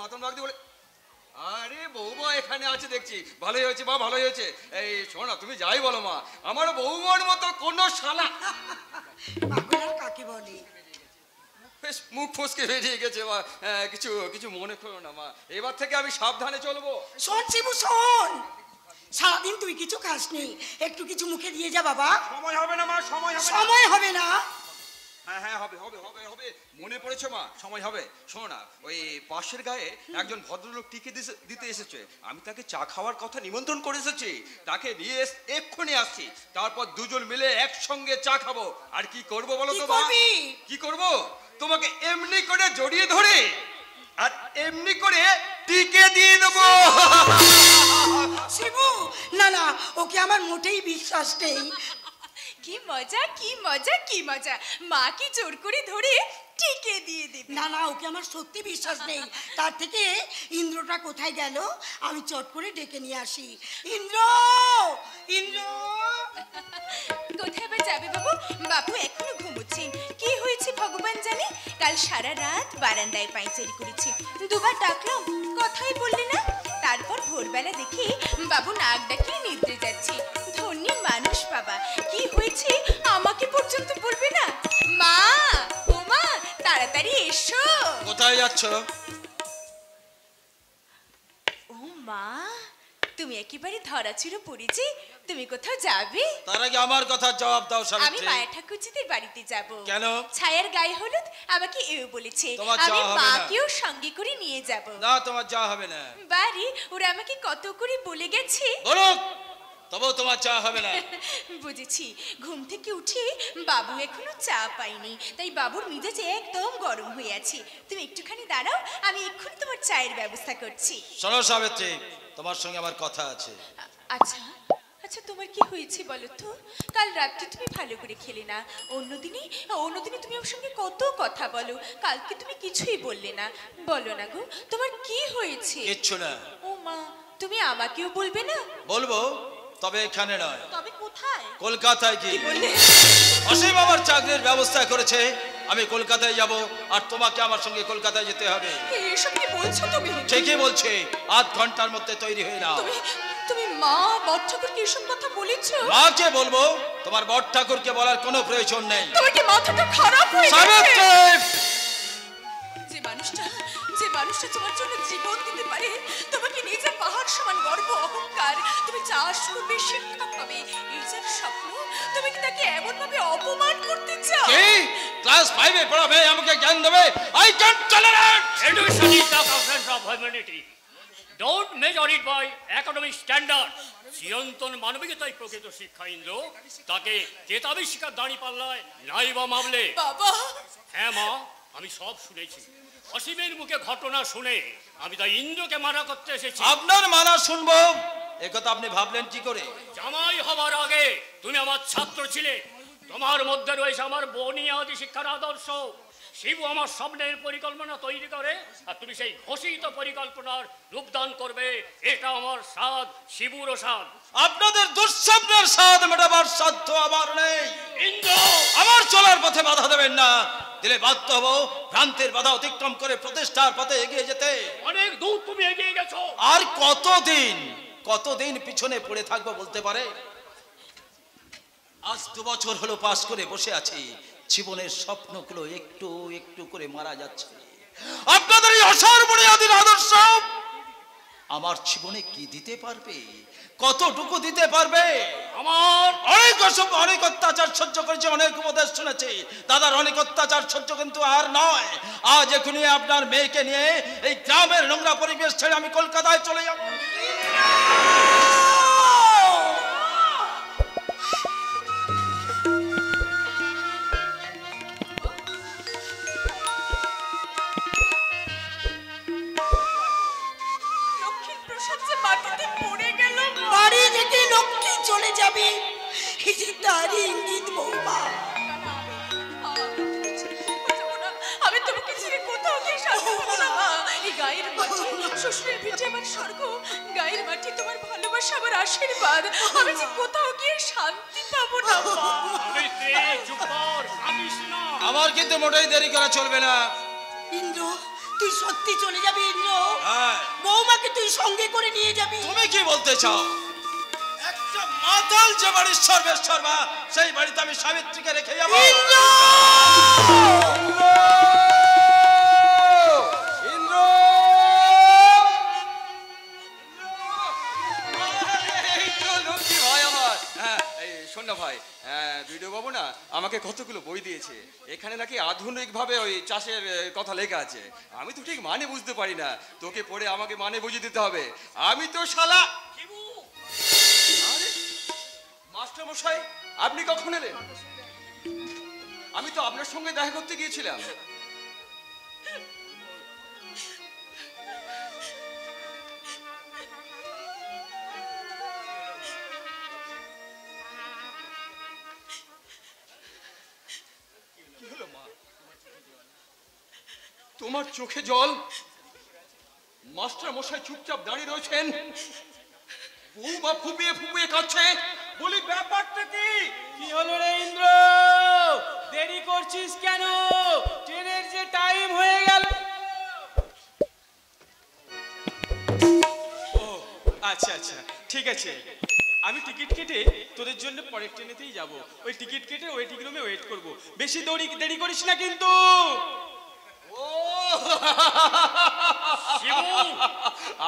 মাথা নাক দিয়ে বলে আরে বৌমা এখানে আছে দেখছি, ভালোই হয়েছে মা, ভালোই হয়েছে। এই শোনা, তুমি যাই বলো মা, আমার বৌমার মতো কোনো শালা পাগলার কাকে বলে? বেশ মুখ ফসকে বেরিয়ে গেছে মা। কিছু কিছু মনে করো না মা, এবার থেকে আমি সাবধানে চলবো। শোন শিবু শোন, সারাদিন তুই কিছু খাসনি, একটু কিছু মুখে দিয়ে যা বাবা। সময় হবে না মা, সময় হবে না। সময় হবে না? হ্যাঁ হ্যাঁ হবে হবে হবে হবে, মনে পড়েছে মা, সময় হবে। শোনো না, ওই পাশের গায়ে একজন ভদ্রলোক টিকে দিতে এসেছে, আমি তাকে চা খাওয়ার কথা নিমন্ত্রণ করে এসেছি, তাকে নিয়ে এক্ষুনি আসছি, তারপর দুজন মিলে একসঙ্গে চা খাবো। আর কি করব বলো তো মা? কি করব? তোমাকে এমনি করে জড়িয়ে ধরে আর এমনি করে টিকে দিয়ে দেবো। শিবু না না, ওকে আমার মোটেই বিশ্বাস নেই। কি মজা কি মজা কি মজা, মা কি জোর করে ধরে টিকে দিয়ে দেবে। না না, ওকে আমার সত্যি বিশ্বাস নেই। তার থেকে ইন্দ্রটা কোথায় গেল, আমি চট করে ডেকে নিয়ে আসি। ইন্দ্র, ইন্দ্র কোথায় বা যাবে বাবু? বাবু এখনো ঘুমোচ্ছেন। কি হয়েছে ভগবান জানে, কাল সারা রাত বারান্দায় পায়চারি করেছি, দুবার ডাকলাম কথাই বললে না। তারপর ভোরবেলা দেখি বাবু নাক ডাকিয়ে নিদ্রে যাচ্ছে। ধন্যী মানুষ বাবা, কি হয়েছে আমাকে পর্যন্ত বলবে না। মা ও মা, তাড়াতাড়ি এসো। কোথায় যাচ্ছ? ও মা, তুমি একেবারে ধরাছিঁড়ো পড়েছি, তুমি কোথাও যাবে? তার আগে আমার কথার জবাব দাও আমি সাবিত্রী। মায়া ঠাকুরজিদের বাড়িতে যাব। কেন? ছায়ার গায়ে হলুদ আমাকে এও বলেছে, তোমার আমি যাওয়া হবে না। মাকেও সঙ্গে করে নিয়ে যাব। না, তোমার যাওয়া হবে না। বাড়ি ওরা আমাকে কত করে বলে গেছে। বলুক, তবেও তোমার চা হবে না। বুঝেছি, ঘুম থেকে উঠে বাবু এখনো চা পাইনি, তাই বাবুর মেজাজ একদম গরম হয়ে আছে। তুমি একটুখানি দাঁড়াও, আমি এক্ষুনি তোমার চায়ের ব্যবস্থা করছি। শোনো সাবিত্রী, তোমার সঙ্গে আমার কথা আছে। আচ্ছা আচ্ছা, তোমার কি হয়েছে বলো তো? কাল রাত্রে তুমি ভালো করে খেলে না, অন্যদিনে তুমি আমার সঙ্গে কত কথা বলো, কালকে তুমি কিছুই বললে না। বলো না গো, তোমার কি হয়েছে? কিচ্ছু না। ও মা, তুমি আমাকেও বলবে না? বলবো, তবে এখানে নয়, তবে কোথায়? কলকাতায়। কি বললে? অসীম আমার চাকরির ব্যবস্থা করেছে, আমি কলকাতায় যাব, আর তোমাকে আমার সঙ্গে কলকাতায় যেতে হবে। এসব কি বলছো তুমি? ঠিকই বলছে, আধ ঘন্টার মধ্যে তৈরি হয়ে নাও। তুমি মা বড় ঠাকুরকে এসব কথা বলেছো? মাকে বলবো, তোমার বড় ঠাকুরকে বলার কোনো প্রয়োজন নেই। তোমার কি মাথাটা খারাপ হয়ে গেছে? সাবিত্রী! যে মানুষটা তোমার জন্য জীবন দিতে পারে, তোমাকে নিজের পাহাড় সমান গর্ব অহংকার, তুমি চাষ করবে, শিক্ষা পাবে, এই যার স্বপ্ন, তুমি কি তাকে এমন ভাবে অপমান করতে চাও? কি ক্লাস 5 এ পড়াবে, আমাকে জ্ঞান দেবে? I can't tolerate. Education is the substance of humanity. Don't measure it by academic standard. চিরন্তন মানবিকতাই প্রকৃত শিক্ষা ইন্দ্র, তাকে কেতাবি শিক্ষার দাঁড়ি পাল্লায় নাই বা মামলে। বাবা! হ্যাঁ মা, আমি সব শুনেছি। অসীমের মুখে ঘটনা শুনে আমি তাই ইন্দ্রকে মানা করতে এসেছি। আপনার মানা শুনবো, একথা আপনি ভাবলেন কি করে? জামাই হবার আগে তুমি আমার ছাত্র ছিলে, তোমার মধ্যে রয়েছে আমার বুনিয়াদি শিক্ষার আদর্শ। শিবু আমার স্বপ্নের পরিকল্পনা তৈরি করে, আর তুমি সেই ঘোষিত পরিকল্পনার রূপদান করবে, এটা আমার সাধ, শিবুরও সাধ। আপনাদের দুঃস্বপ্নের সাধ মেটাবার সাধ্য আমার নেই। ইন্দ্র, আমার চলার পথে বাধা দেবেন না, দিলে বাধ্য হবো ভ্রান্তির বাধা অতিক্রম করে প্রতিষ্ঠার পথে এগিয়ে যেতে। অনেক দূর তুমি এগিয়ে গেছো, আর কতদিন পিছনে পড়ে থাকবো বলতে পারে? আজ 2 বছর হলো পাস করে বসে আছি, জীবনের স্বপ্নগুলো একটু একটু করে মারা যাচ্ছে। আপনাদের এই অসারবণীয়াদের আদর্শ আমার জীবনে কি দিতে পারবে, কতটুকু দিতে পারবে? আমার অনেক অত্যাচার সহ্য করেছি, অনেক উপদেশ শুনেছি, দাদার অনেক অত্যাচার সহ্য, কিন্তু আর নয়। আজ এখনই আপনার মেয়েকে নিয়ে এই গ্রামের নোংরা পরিবেশ ছেড়ে আমি কলকাতায় চলে যাব। লক্ষ্মীর প্রসাদ যে মাটিতে পড়ে গেল। বাড়ি থেকে লক্ষ্মী চলে যাবে, এই যে তারই ইঙ্গিত বৌমা। আমি তোমাকে ছেড়ে কোথাও গিয়ে শান্তি পাবো না মা। এই গায়ের মাটি, শ্বশুরের ভিটে আমার স্বর্গ, গায়ের মাটি তোমার ভালোবাসা, আমার আশীর্বাদ, আমি যে কোথাও গিয়ে শান্তি পাবো না মা। সাবিত্রী, চুপ কর, কাঁদিস না। আমার কিন্তু মোটেই দেরি করা চলবে না। ইন্দ্র, তুই সত্যি চলে যাবি ইন্দ্র? হ্যাঁ। বৌমাকে তুই সঙ্গে করে নিয়ে যাবি? তুমি কি বলতে চাও? একটা মাতাল যে বাড়ির সর্বেশ্বরবা, সেই বাড়িতে আমি সাবিত্রীকে রেখে যাবো? শোন না ভাই, ভিডিও বাবু না আমাকে কতগুলো বই দিয়েছে, এখানে নাকি আধুনিকভাবে ওই চাষের কথা লেখা আছে। আমি তো ঠিক মানে বুঝতে পারি না, তোকে পড়ে আমাকে মানে বুঝিয়ে দিতে হবে। আমি তো শালা। আরে মাস্টার মশাই, আপনি কখন এলেন? আমি তো আপনার সঙ্গে দেখা করতে গিয়েছিলাম। তোমার চোখে জল? মাস্টার মশাই চুপচাপ দাঁড়িয়ে রয়েছেন, বৌমা ফুপিয়ে ফুপিয়ে কাঁদছে। বলি ব্যাপারটা কি? কি হলো রে ইন্দ্র, দেরি করছিস কেন? ট্রেনের যে টাইম হয়ে গেল। ও আচ্ছা আচ্ছা, ঠিক আছে, আমি টিকিট কেটে তোদের জন্য পরের ট্রেনেতেই যাব। ওই টিকিট কেটে ওয়েটিং রুমে ওয়েট করব। বেশি দেরি করিস না কিন্তু।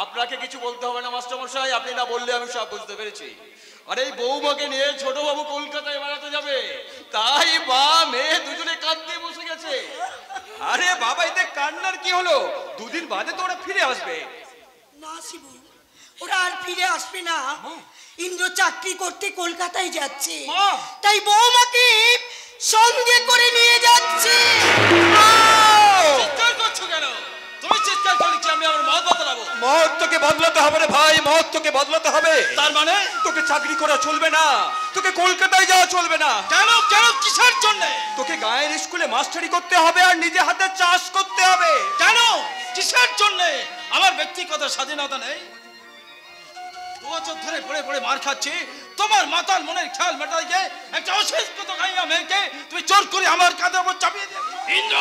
আপনাকে কিছু বলতে হবে না মাস্টার মশাই, আপনি না বললে আমি সব বুঝতে পেরেছি। আরে এই বৌমাকে নিয়ে ছোট বাবু কলকাতায় বেড়াতে যাবে, তাই বা মেয়ে দুজনে কাঁদতে বসে গেছে। আরে বাবা, এতে কান্নার কি হলো? দুদিন বাদে তো ওরা ফিরে আসবে। না শিবু, ওরা আর ফিরে আসবে না। ইন্দ্র চাকরি করতে কলকাতায় যাচ্ছে, তাই বৌমাকে সঙ্গে করে নিয়ে যাচ্ছে। চিৎকার করছো কেন? তুমি চিৎকার করলে কি আমি আমার মত বদলাবো? মত তোকে বদলাতে হবে রে ভাই, মত তোকে বদলাতে হবে। তার মানে তোকে চাকরি করা চলবে না, তোকে কলকাতায় যাওয়া চলবে না। কেন কেন, কিসের জন্য? তোকে গায়ের স্কুলে মাস্টারি করতে হবে আর নিজে হাতে চাষ করতে হবে। কেন, কিসের জন্য? আমার ব্যক্তিগত স্বাধীনতা নেই? 2 বছর ধরে পড়ে পড়ে মার খাচ্ছি, তোমার মাতাল মনের খেয়াল মেটাইকে একটা অশিক্ষিত গাইয়া মেয়েকে তুমি জোর করে আমার কাঁধের উপর চাপিয়ে দিয়েছো। ইন্দ্র!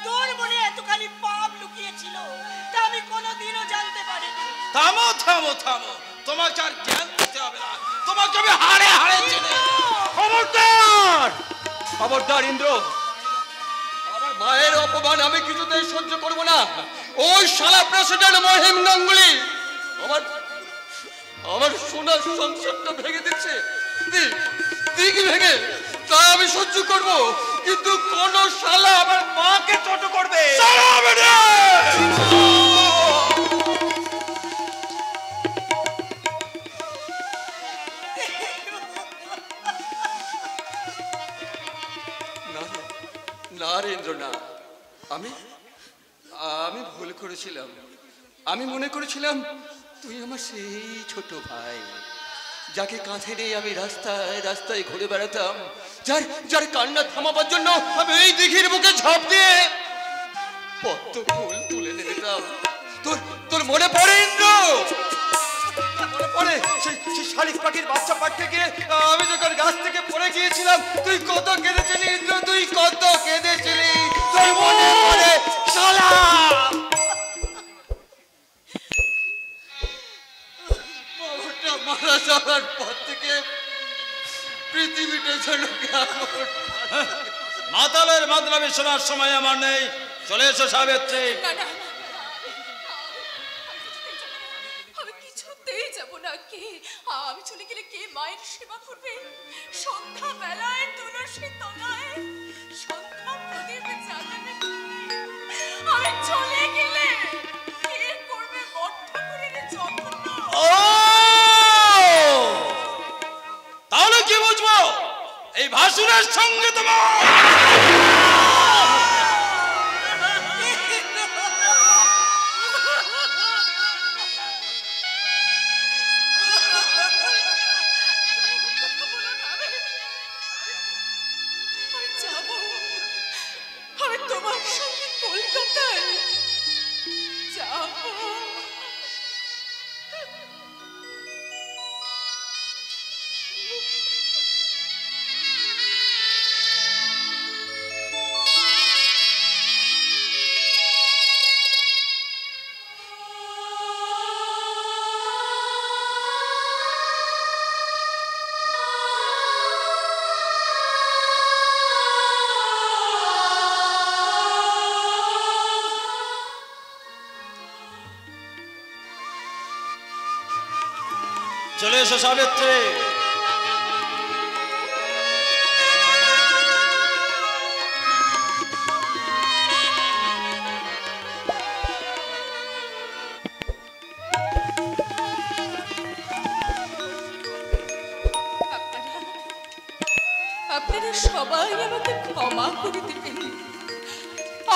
তোর মনে এতখানি পাপ লুকিয়েছিল তা আমি কোনোদিনও জানতে পারিনি। থামো থামো থামো, তোমাকে আর জ্ঞান দিতে হবে না, তোমাকে আমি হাড়ে হাড়ে চিনি। খবরদার, খবরদার ইন্দ্র, আমার মায়ের অপমান আমি কিছুতেই সহ্য করব না। ওই শালা প্রেসিডেন্ট মহিম গাঙ্গুলি আমার সোনার সংসারটা ভেঙে দিচ্ছে। দিক ভেঙে তা আমি সহ্য করব, কিন্তু কোন শালা আমার মাকে ছোট করবে। নারেন্দ্র না, আমি ভুল করেছিলাম। আমি মনে করেছিলাম তুই আমার সেই ছোট ভাই, যাকে কাঁধে নিয়ে আমি রাস্তায় রাস্তায় ঘুরে বেড়াতাম, যার কান্না থামাবার জন্য আমি এই দিঘির বুকে ঝাঁপ দিয়ে পদ্ম ফুল তুলে নিতাম। তোর মনে পড়ে ইন্দ্র? মনে পড়ে সেই শালিক পাখির বাচ্চা পাঠতে গিয়ে আমি যখন গাছ থেকে পড়ে গিয়েছিলাম, তুই কত কেঁদেছিলি ইন্দ্র, তুই কত কেঁদেছিলি, তোর মনে পড়ে শালা? মারা যাওয়ার পর থেকে পৃথিবীটা যেন মাতালের মাতলামি শোনার সময় আমার নেই। চলে এসো সাবিত্রী। আমি কিছুতেই যাব না। কে আমি চলে গেলে কে মায়ের সেবা করবে? সন্ধ্যা বেলায় তুলসী তলায় সন্ধ্যা প্রদীপ জ্বালাবে। আমি চলে গেলে কে করবে বট ঠাকুরের যত্ন? তাহলে কি বুঝবো এই ভাসুরের সঙ্গে তোমার? আমি তোমার সঙ্গে কলকাতায় যাবো। চলে এসো সাবিত্রী। আপনারা সবাই আমাকে ক্ষমা করে দেবেন।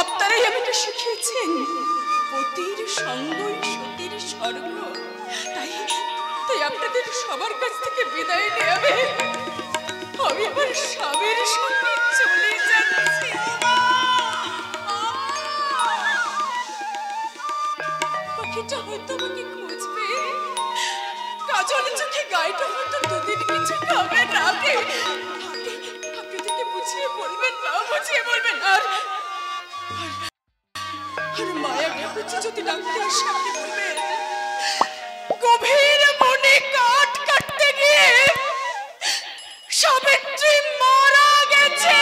আপনারাই আমাকে শিখিয়েছেন পতির সঙ্গই সতীর স্বর্গ। তাই তাই আপনাদের সবার কাছ থেকে বিদায় নেবে আমি আমার স্বামীর সঙ্গে চলে যাচ্ছি। পাখিটা হয়তো আমাকে খুঁজবে, কাজলের চোখে গাইটা হয়তো দুদিন কিছু খাবে না। আপনাদেরকে বুঝিয়ে বলবেন না, বুঝিয়ে বলবেন। আর মায়া ঠাকুরজি যদি ডাকতে আসে আপনি বলবেন গভীর বনে কাঠ কাটতে গিয়ে সাবিত্রী মারা গেছে।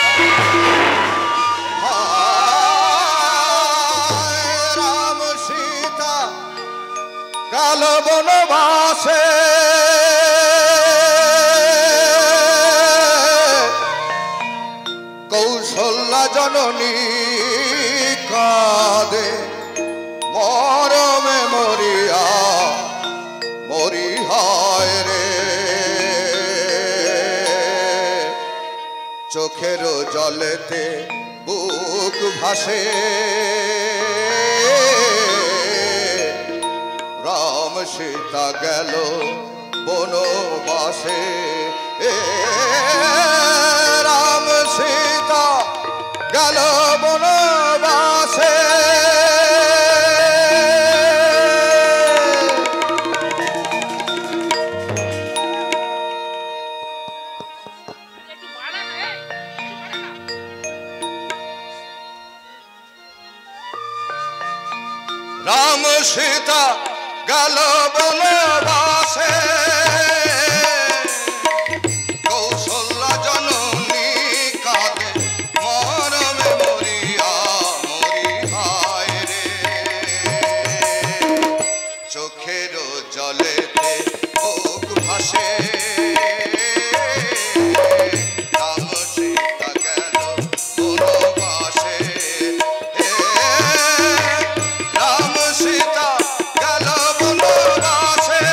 রাম সীতা গেল বনবাসে, কৌশল্যা জননী কাঁদে মরমে মরিয়া মরি হায় রে। চোখের জলেতে বুক ভাসে, রাম সীতা গেল বনবাসে। রাম সীতা গেল বনবাসে। রাম সীতা গেল বনবাসে, কৌশল্যা জননী কাঁদে মরমে মরিয়া মরি হায় রে। চোখের জলেতে বুক ভাসে, রাম সীতা গেল বনবাসে। রাম সীতা গেল বনবাসে।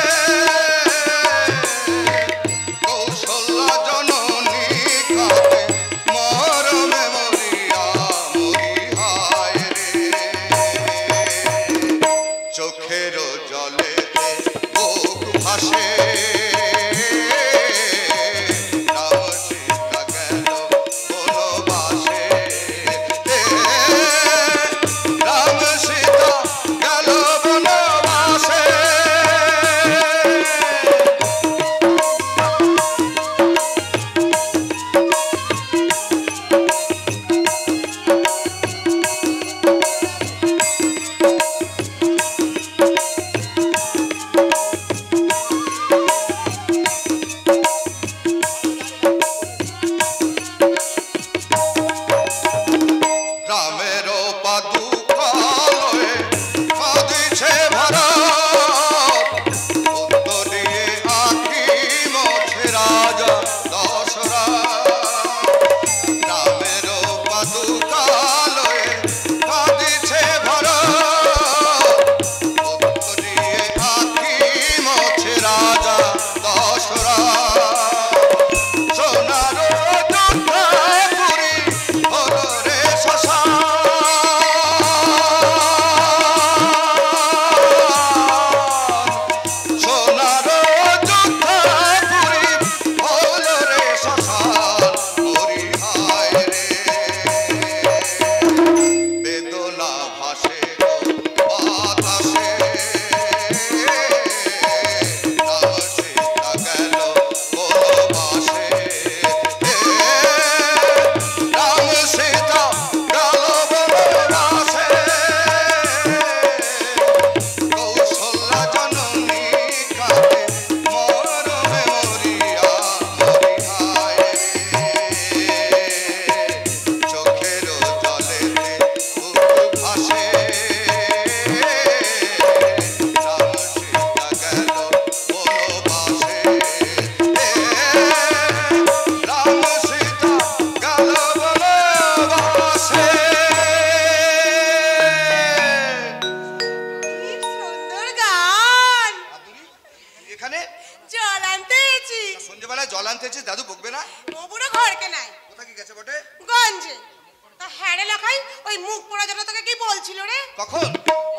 বটে গঞ্জে। তা হ্যাঁ রে লাখাই, ওই মুখ পোড়া যেটা তোকে কি বলছিল রে? কখন?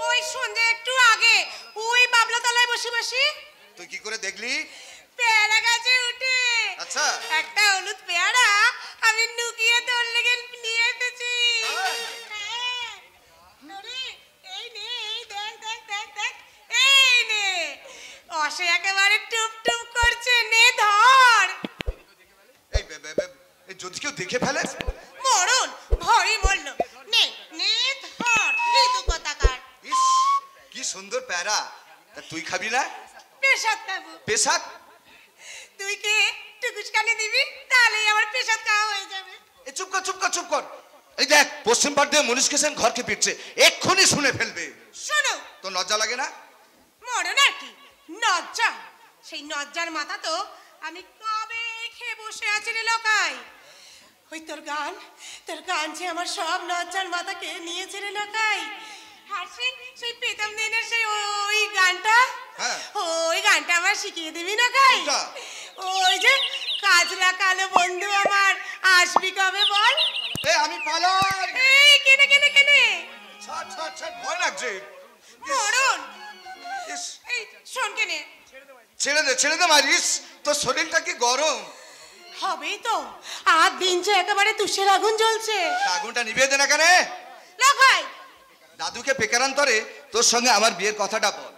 ওই সন্ধ্যে একটু আগে, ওই বাবলা তলায় বসে বসে। তুই কি করে দেখলি? পেয়ারা গাছে উঠে আচ্ছা। একটা হলুদ পেয়ারা আমি লুকিয়ে তোর লেগে নিয়ে এসেছি। হ্যাঁ। আরে, এই নে, এই দেখ দেখ দেখ দেখ, এই নে। অসে একেবারে টুপ টুপ করছে, নে ধর। এই যদি কেউ দেখে ফেলে? মরণ ভরি মরল। নে নে ধর, লিতু কথাকার। ইস, কি সুন্দর প্যারা। তা তুই খাবি না? পেশাদ খাবো। পেশাদ? তুই কে টুকুস কানে দিবি, তাহলেই আমার পেশাদ খাওয়া হয়ে যাবে। এই চুপ কর চুপ কর চুপ কর। এই দেখ, পশ্চিম পাড় দিয়ে মনীষ কেসেন ঘরকে ফিরছে, এক্ষুনি শুনে ফেলবে। শোনো, তোর লজ্জা লাগে না? মরণ আর কি লজ্জা। সেই লজ্জার মাথা তো আমি কবে খেয়ে বসে আছি রে লোকাই। ওই তোর গান যে আমার সব লজ্জার মাথাকে নিয়েছে রে লোকাই। হাসি সেই প্রীতম দিনের সেই ওই গানটা, ওই গানটা আমার শিখিয়ে দিবি না কাই? ওই যে কাজলা কালো বন্ধু আমার আসবি কবে বল? আমি পালাই। এই কেনে কেনে কেনে ছাড় ছাড় ছাড়, ভয় লাগছে। মরণ। এই শোন কেনে, ছেড়ে দে মারিস, তোর শরীরটা কি গরম। হবেই তো, আর দিন যে একেবারে তুষের আগুন জ্বলছে। আগুনটা নিভিয়ে দে না কেন? লাগাই দাদুকে পেকারান্তরে তোর সঙ্গে আমার বিয়ের কথাটা বল।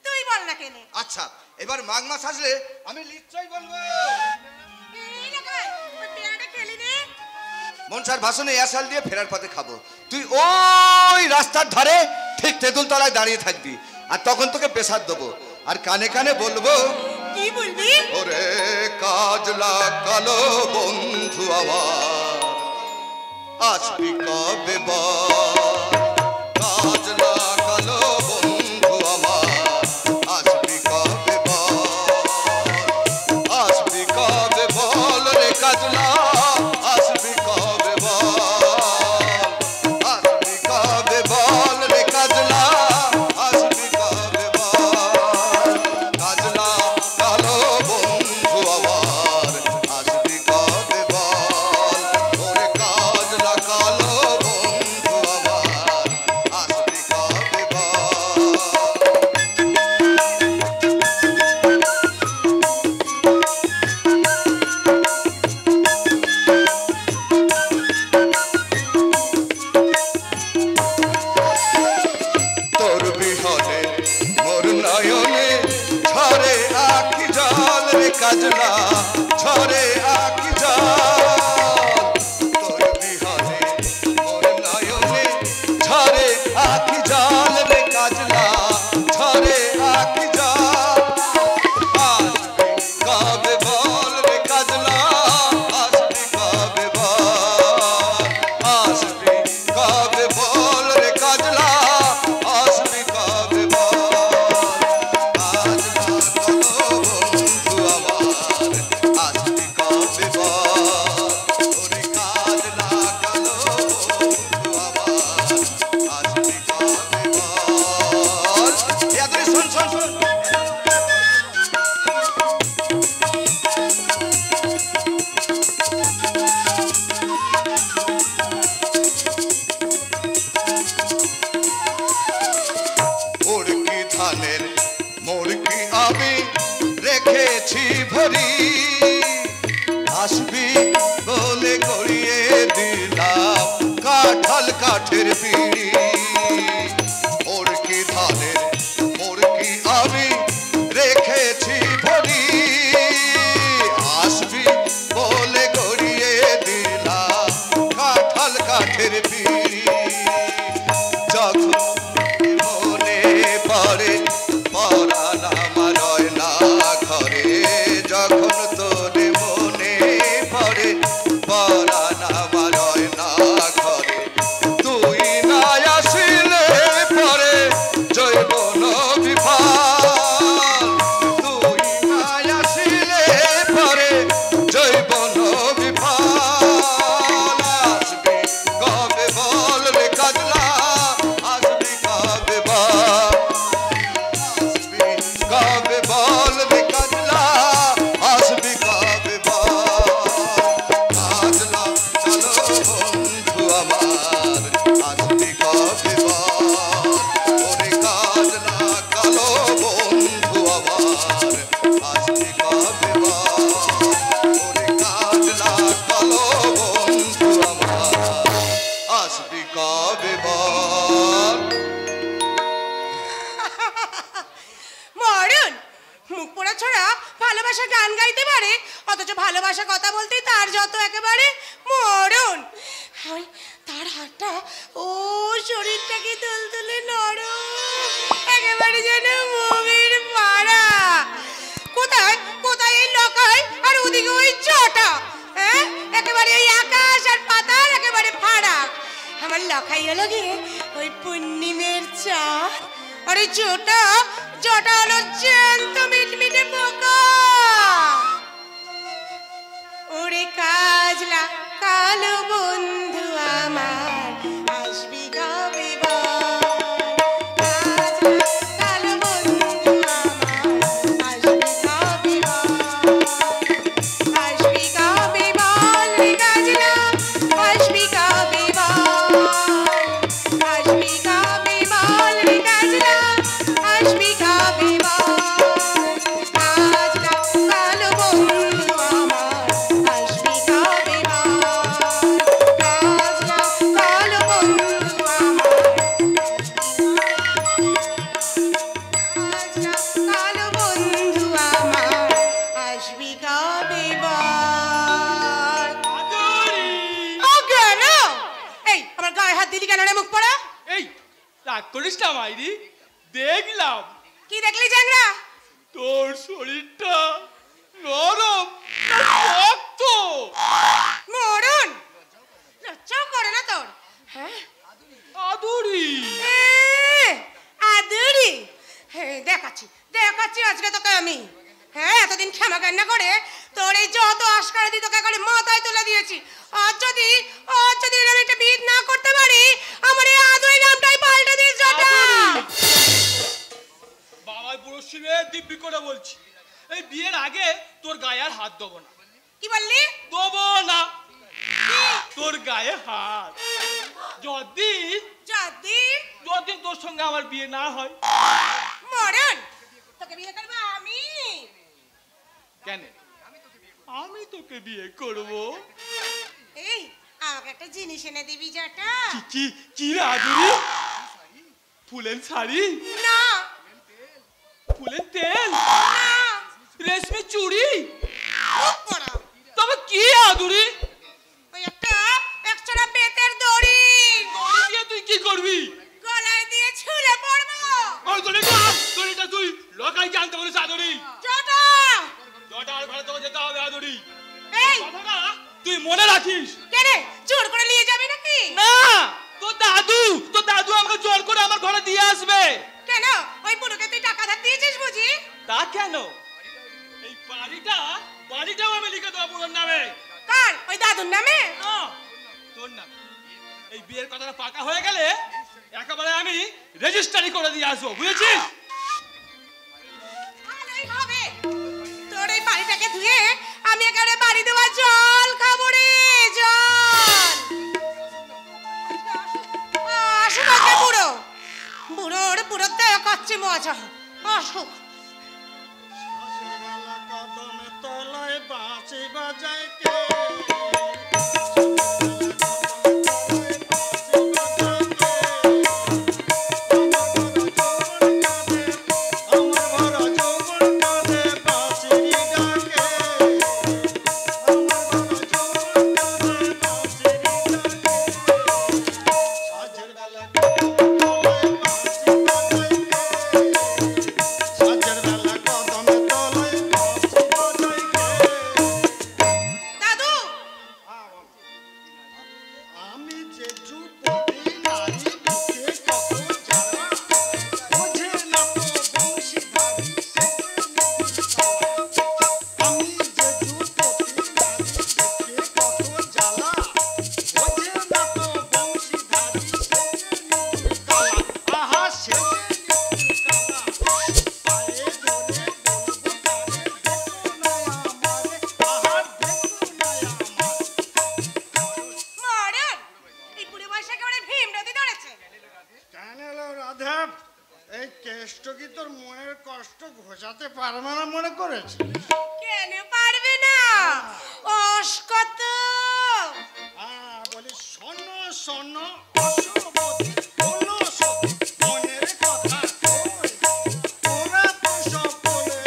তুই বল না কেনে। আচ্ছা, এবার মাঘ মাস আসলে আমি নিশ্চয়ই বলবো। এই লাগাই, ওই পেয়ারাটা খেলি নে। মনসার ভাষণে এয়ারসাল দিয়ে ফেরার পথে খাবো। তুই ওই রাস্তার ধারে ঠিক তেঁতুল তলায় দাঁড়িয়ে থাকবি, আর তখন তোকে পেশাদ দেবো, আর কানে কানে বলবো। কি বলবি? ওরে কাজলা কালো বন্ধু আমার আসবি কবে বল? কাজলা কালো বন্ধু আমার আসবি কবে বল? আসবি কবে বল রে কাজলা, আসবি কবে বল? আসবি কবে বল রে কাজলা, আসবি কবে বল? কাজলা কালো বন্ধু আমার আসবি কবে বল? ওরে কাজলা কালো বন্ধু আমার আসবি কবে বল? তোর বিহনে মোর নয়নে ঝরে আখি জল রে কাজলা, ঝরে আখি জল। তোর বিহনে মোর নয়নে ঝরে আখি জল রে কাজলা, ঝরে আখি জল। আসবি কবে বল রে কাজলা, আসবি কবে বল? আসবি কবে বল রে কাজলা, আসবি কবে বল? কাজলা কালো বন্ধু আমার আসবি কবে বল? ওরে কাজলা কালো বন্ধু আমার আসবি কবে বল? ইয়াদরে শোন শোন শোন। মুরগি ধানের মুরগি আমি রেখেছি ভরি, আসবি বলে গড়িয়ে দিলাম কাঁঠাল কাঠের পিড়ি। মুরগি ধানের মুরগি আমি রেখেছি ভরি, আসবি বলে গড়িয়ে দিলাম কাঁঠাল কাঠের পিড়ি। যখন মনে পড়ে পরাণ আমার রয় না ঘরে, যখন তোর মনে পড়ে পরাণ আমার রয় না ঘরে। তুই না আসিলে পরে জৈবন বিফল, তুই না আসিলে পরে জৈবন বিফল। আসবি কবে বল আসবি কবে বল ওরে কাজলা কালো বন্ধু আমার আসবি কবে বল ওরে কাজলা কালো বন্ধু আমার আসবি কবে বল। মরণ মুখ পোড়া ছড়া ভালোবাসা গান গাইতে পারে, অথচ ভালোবাসা কথা বলতে তার যত একেবারে মরণ। তার হাতটা ও শরীরটাকে তুলতুলে নরম, একেবারে যেন মুভির পাড়া। কোথায় কোথায় এই লকায় আর ওদিকে ওই চটা, হ্যাঁ একেবারে ওই আকাশ আর পাতাল একেবারে ফারাক। আমার লকাই হলো গিয়ে ওই পূর্ণিমের চাঁদ, আর ওই চটা জটা হলো জ্যান্ত মিটমিটে পোকা। ওরে কাজলা কালো বন্ধু আমার আসবি কবে বল, কাজলা কালো বন্ধু আমার আসবি কবে বল, আসবি কবে বল রে কাজলা, আসবি কবে বল, আসবি কবে বল রে কাজলা, আসবি কবে বল, কাজলা কালো বন্ধু আমার আসবি কবে বল, কাজলা কালো বন্ধু আমার, কাজলা কালো বন্ধু আমার আসবি কবে বল। ও কেন? এই আমার গায়ে হাত দিলি কেন রে মুখ পড়া? এই রাগ করিস না মাইরি, দেখলাম কি দেখলি জ্যাংরা? তোর শরীরটা নরম শক্ত। মরণ লজ্জাও করে না তোর? হ্যাঁ আদুরি আদুরি, হ্যাঁ দেখাচ্ছি দেখাচ্ছি আজকে তোকে আমি। হ্যাঁ এতদিন ক্ষমা কান্না করে তোর এই যত আশকারা দিয়ে তোকে করে মাথায় তুলে দিয়েছি। আজ যদি আমি একটা বিয়ে না করতে পারি, আমার এই আদুরি নামটাই পাল্টে দিস জটা। বাবার পুরো শিবে দিব্যি করে বলছি, এই বিয়ের আগে তোর গায়ে আর হাত দেবো না। কি বললি? দেবো না তোর গায়ে হাত, যদি যদি যদি তোর সঙ্গে আমার বিয়ে না হয়। মরণ তোকে বিয়ে করবো আমি। কেন? আমি তোকে বিয়ে করব। এই আমাকে একটা জিনিস এনে দিবি জটা। কি কি আদুরি? ফুলের শাড়ি না, ফুলের তেল না, রেশমি চুড়ি, মুখ পড়া। তবে কি আদুরি? ওই একটা একছড়া বেতের দড়ি। দড়ি দিয়ে তুই কি করবি? গলায় দিয়ে ঝুলে পড়বো। ওই দড়িটা তুই লোকাই জানতে বলিস আদুরি। জটা জটার ঘরে তোকে যেতে হবে আদুরি। এই কথাটা তুই মনে রাখিস। কেনে জোর করে নিয়ে যাবে নাকি? না, তোর দাদু আমাকে জোর করে আমার ঘরে দিয়ে আসবে। কেন? ওই বুড়োকে তুই টাকা ধার দিয়েছিস বুঝি? তা কেন? এই বাড়িটাও আমি লিখে দেবো বুড়োর নামে। কার? ওই দাদুর নামে? না, তোর নামে। এই বিয়ের কথাটা পাকা হয়ে গেলে একেবারে আমি রেজিস্ট্রি করে দিয়ে আসবো, বুঝেছিস? ভালোই হবে। তোর এই বাড়িটাকে ধুয়ে আমি একেবারে বাড়ি দেওয়া জল খাবো রে, জল। আসুক আগে বুড়োর দেখাচ্ছে মজা। আসুক। তলায় বাঁশি বাজায় কে? দাদু কষ্ট কি তোর মনের কষ্ট ঘোচাতে পারবে না মনে করেছিস? কেন পারবে না? অস্কত বলি শোন শোন অসবতী বলো সতী মনের কথা কই তোরা তো সব বলে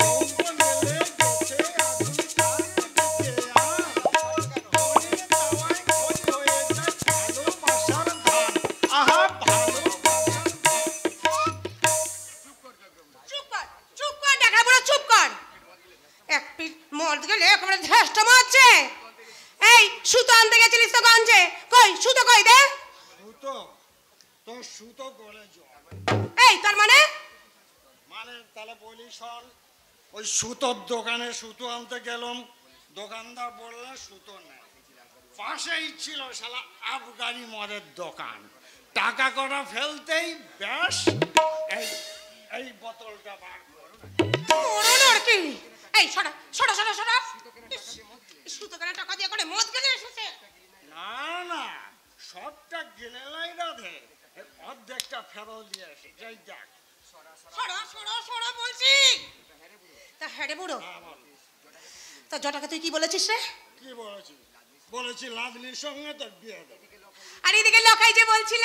কই বলে গেছে আগুন তার দিকে মনের তাওয়ায় খোঁজ হয়ে যায় ভালোবাসার ধান আহা ভালোবাসার চুপ কর দেখা বড় চুপ কর। এক পিঠ মদ গেলে একেবারে ধ্যাসটা মারছে। এই সুতো আনতে গেছিলিস তো গঞ্জে, কই সুতো কই দে। সুতো তোর সুতো গলে জল। এই তার মানে তাহলে বলি শোন, ওই সুতোর দোকানে সুতো আনতে গেলাম, দোকানদার বললে সুতো নেই, পাশেই ছিল শালা আফগানি মদের দোকান। টাকা কটা ফেলতেই ব্যাস এই এই বোতলটা বার করোনার কি? এই সরা সরা সরা সরা। সুতো কেনা টাকা দিয়ে করে মদ গেলে এসেছে। না না, সবটা গেলেলাই রাধে, অর্ধেকটা ফেরত দিয়ে আসে। যাই দেখ সরা সরা সরা বলছি। তা হ্যাঁ রে বুড়ো, তা জটাকে তুই কি বলেছিস রে? কি বলেছি? বলেছি লাদলির সঙ্গে তোর বিয়ে দেবে। আর এদিকে লোকাই যে বলছিল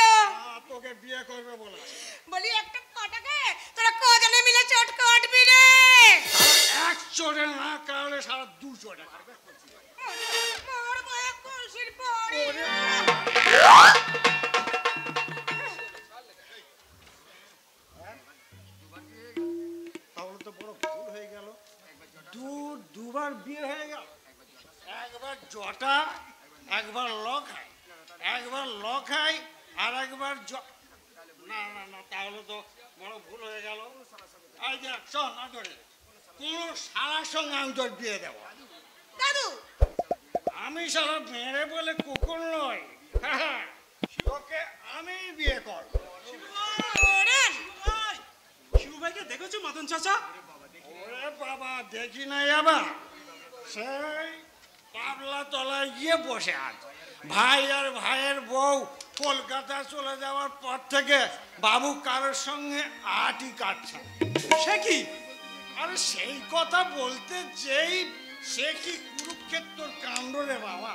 তোকে বিয়ে করবে বলেছে। বলি একটা কটাকে তোরা কজনে মিলে চট কাটবি রে? এক চোটে না কারণে সারা দু চোটে খাবে। মোর বয়ে কলসির পড়ি। তাহলে তো বড় ভুল হয়ে গেল। দুবার বিয়ে হয়ে গেল, একবার জটা, একবার লখাই, একবার লখাই আর একবার না না না, তাহলে তো বড় ভুল হয়ে গেল। এই দেখ শোন আদরে, কোন সারার সঙ্গে আমি তোর বিয়ে দেব। দাদু আমি সারা মেরে বলে কুকুর নয়, তোকে আমি বিয়ে করব। শিবু ভাইকে দেখেছো মদন চাচা? ওরে বাবা, দেখি নাই আবার, সেই পাবলা তলায় গিয়ে বসে আছে। ভাই আর ভাইয়ের বউ কলকাতা চলে যাওয়ার পর থেকে বাবু কারোর সঙ্গে আটি কাটছে। সে কি? আরে সেই কথা বলতে যেই সে কি কুরুক্ষেত্রের কাণ্ড রে বাবা।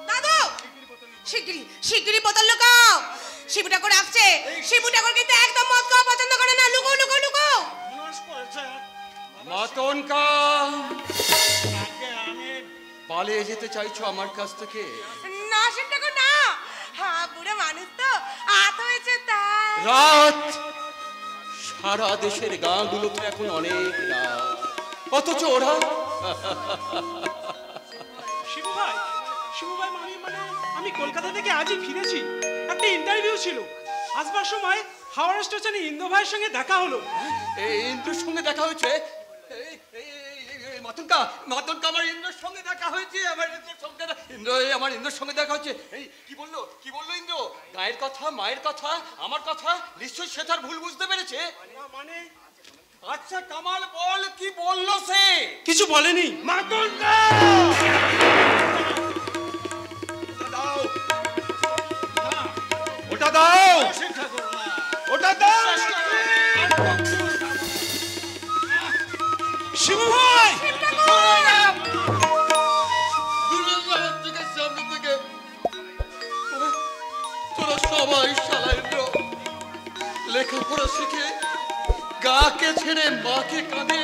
দাদু শিগগিরি শিগগিরি বোতল লুকাও। শিবু ঠাকুর আসছে। শিবু ঠাকুর কিন্তু একদম মদ খাওয়া পছন্দ করে না। লুকো লুকো লুকো। মাতনকা, পালিয়ে যেতে চাইছো আমার কাছ থেকে? না শিব ঠাকুর না, হ্যাঁ বুড়ো মানুষ তো আত হয়েছে তাই। রাত, সারা দেশের গাঁগুলোতে এখন অনেক রাত, অথচ ওরা শিবু ভাই মানে আমি কলকাতা থেকে আজই ফিরেছি। একটা ইন্টারভিউ ছিল, আসবার সময় হাওড়া স্টেশনে ইন্দ্র ভাইয়ের সঙ্গে দেখা হলো। এই ইন্দ্রর সঙ্গে দেখা হয়েছে? মাতনকা, মাতনকা, আমার ইন্দ্রর সঙ্গে দেখা হয়েছে। আমার ইন্দ্রর সঙ্গে আমার ইন্দ্রর সঙ্গে দেখা হচ্ছে। এই কি বললো ইন্দ্র? গায়ের কথা, মায়ের কথা, আমার কথা নিশ্চয়ই সে তার ভুল বুঝতে পেরেছে। মানে আচ্ছা কামাল বল, কি বললো সে? কিছু বলেনি। মাতনকা, ওটা দাও, ওটা দাও। শিবু ভাই, তোরা সবাই শালাইন্দ্র লেখাপড়া শিখে গাকে ছেড়ে মাকে কাঁদে,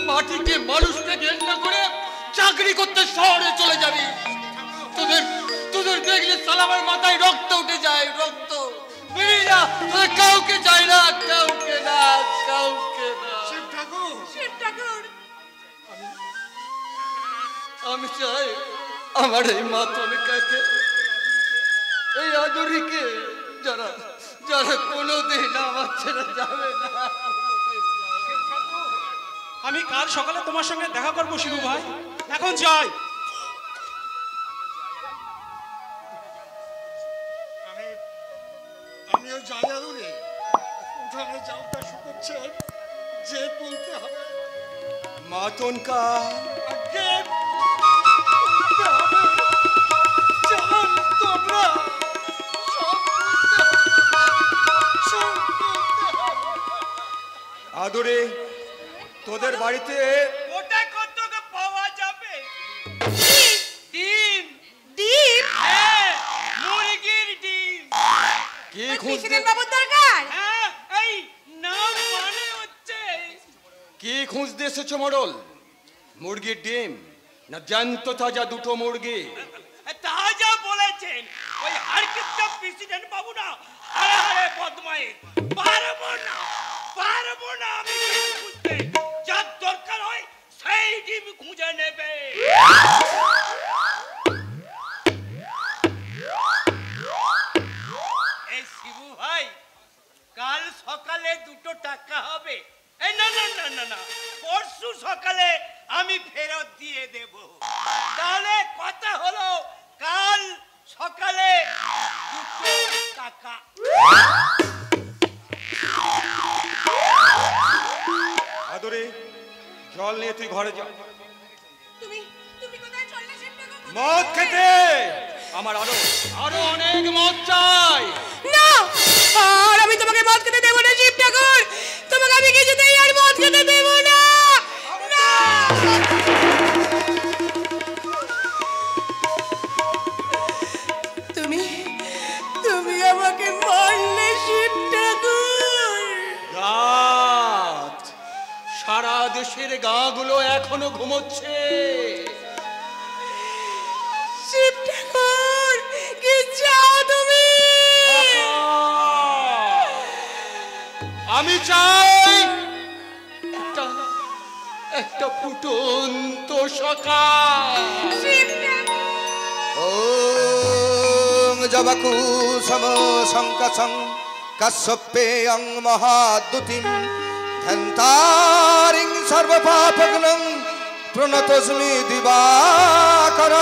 মাটিকে মানুষকে ঘেন্না করে চাকরি করতে শহরে চলে যাবি। তোদের দেখলে সালামের মাথায় রক্ত উঠে যায়, রক্ত বেরিয়ে যা। তোদের কাউকে চাই না, কাউকে না, কাউকে না। শিব ঠাকুর, শিব ঠাকুর, আমি চাই আমার এই মাতনকাকে, এই আদরিকে, যারা যারা কোনোদিন আমার ছেড়ে যাবে না। আমি কাল সকালে তোমার সঙ্গে দেখা করবো শিবু ভাই, এখন যাই। আমিও যাই আদরে, উঠানে জালটা শুকোচ্ছে, যে তুলতে হবে। মাতনকা, আগে তুলতে হবে। জান তোমরা আদরে তোদের বাড়িতে ওটা কত পাওয়া যাবে? ডিম। ডিম? হ্যাঁ, মুরগির ডিম। কি প্রেসিডেন্ট বাবুর দরকার? হ্যাঁ, এই নাম মানে হচ্ছে। কি খুঁজতে এসেছো মোড়ল? মুরগির ডিম না জ্যান্ত তাজা দুটো মুরগি? তাজা বলেছেন। ওই হারকিপটা প্রেসিডেন্ট বাবু না হারে হারে বদমাইশ। পারবো না আমি ডিম খুঁজতে। যার দরকার হয় সেই ডিম খুঁজে নেবে। এই শিবু ভাই, কাল সকালে 2 টাকা হবে। এই না না না না না, পরশু সকালে আমি ফেরত দিয়ে দেব। তাহলে কথা হলো কাল সকালে 2 টাকা। আদরে জল নিয়ে তুই ঘরে যা। তুমি কোথায় চললে শিবটা গো? মদ খেতে। আমার আরো অনেক মদ চাই। না, আর আমি তোমাকে মদ খেতে দেব না শিব ঠাকুর। তোমাকে আমি কিছুতেই আর মদ খেতে দেব না। না, তুমি আমাকে মারলে শিব ঠাকুর। রাত সারা দেশের গাঁগুলো এখনো ঘুমোচ্ছে। শিব ঠাকুর, কি চাও তুমি? আমি চাই একটা ফুটন্ত সকাল। ওম জবাকুসম সংকসং কাশ্যপেয়ং মহাদ্যুতিম ধ্যান্তারিং সর্বপাপগ্নং প্রণতস্মি দিবাকরম।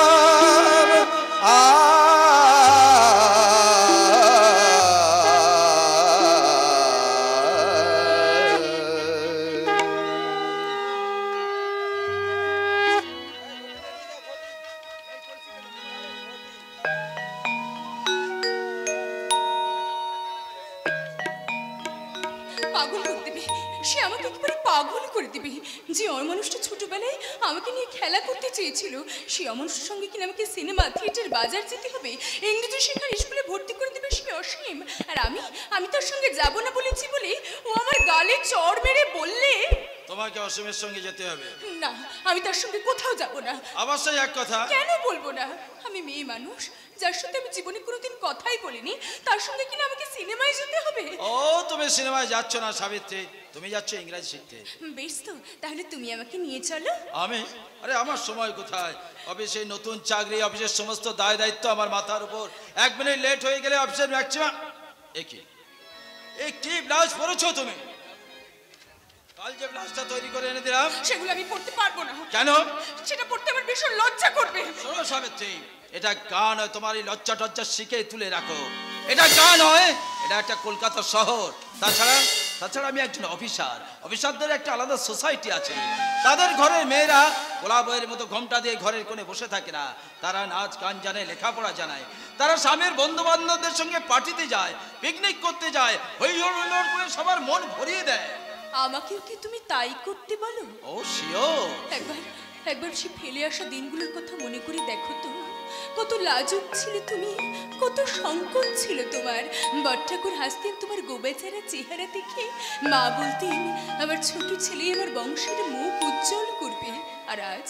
পাগল করে দেবে, সে আমাকে একেবারে পাগল করে দেবে। যে অমানুষটা ছোটবেলায় আমাকে নিয়ে খেলা করতে চেয়েছিল, সে অমানুষের সঙ্গে কিনা আমাকে সিনেমা থিয়েটার বাজার যেতে হবে, ইংরেজি শেখার স্কুলে ভর্তি করে দেবে সে অসীম। আর আমি তার সঙ্গে যাব না বলেছি বলে ও আমার গালে চড় মেরে বললে তোমাকে অসীমের সঙ্গে যেতে হবে। না, আমি তার সঙ্গে কোথাও যাব না। অবশ্যই এক কথা। কেন বলবো না? আমি মেয়ে মানুষ, যার সাথে আমি জীবনে কোনোদিন কথাই বলিনি, তার সঙ্গে কিনা আমাকে সিনেমায় যেতে হবে। ও, তুমি সিনেমায় যাচ্ছ না সাবিত্রী, তুমি যাচ্ছ ইংরেজি শিখতে। বেশ তো, তাহলে তুমি আমাকে নিয়ে চলো। আমি? আরে আমার সময় কোথায়? অফিসে নতুন চাকরি, অফিসের সমস্ত দায় দায়িত্ব আমার মাথার উপর। 1 মিনিট লেট হয়ে গেলে অফিসের ম্যাক্সিমাম। কি ব্লাউজ পরেছো তুমি? কাল যে ব্লাউজটা তৈরি করে এনে দিলাম সেগুলো আমি পড়তে পারবো না। কেন? সেটা পড়তে আমার ভীষণ লজ্জা করবে। শোনো সাবিত্রী, এটা গান নয়, তোমার এই লজ্জা টজ্জা শিখে তুলে রাখো। এটা গান নয়, এটা একটা কলকাতা শহর। তাছাড়া আমি একজন অফিসারদের একটা আলাদা সোসাইটি আছে। তাদের ঘরের মেয়েরা গোলা বইয়ের মতো ঘোমটা দিয়ে ঘরের কোণে বসে থাকে না। তারা নাচ গান জানে, লেখাপড়া জানায়। তারা স্বামীর বন্ধু বান্ধবদের সঙ্গে পার্টিতে যায়, পিকনিক করতে যায়, হই হুল্লোড় করে সবার মন ভরিয়ে দেয়। আমাকেও কি তুমি তাই করতে বলো? ও শিওর। একবার সে ফেলে আসা দিনগুলোর কথা মনে করে দেখো তো, কত লাজুক ছিলে তুমি, কত সংকোচ ছিল তোমার। বটঠাকুর হাসতেন তোমার গোবেচারা চেহারা দেখে, মা বলতেন আমার ছোট ছেলে আমার বংশের মুখ উজ্জ্বল করবে। আর আজ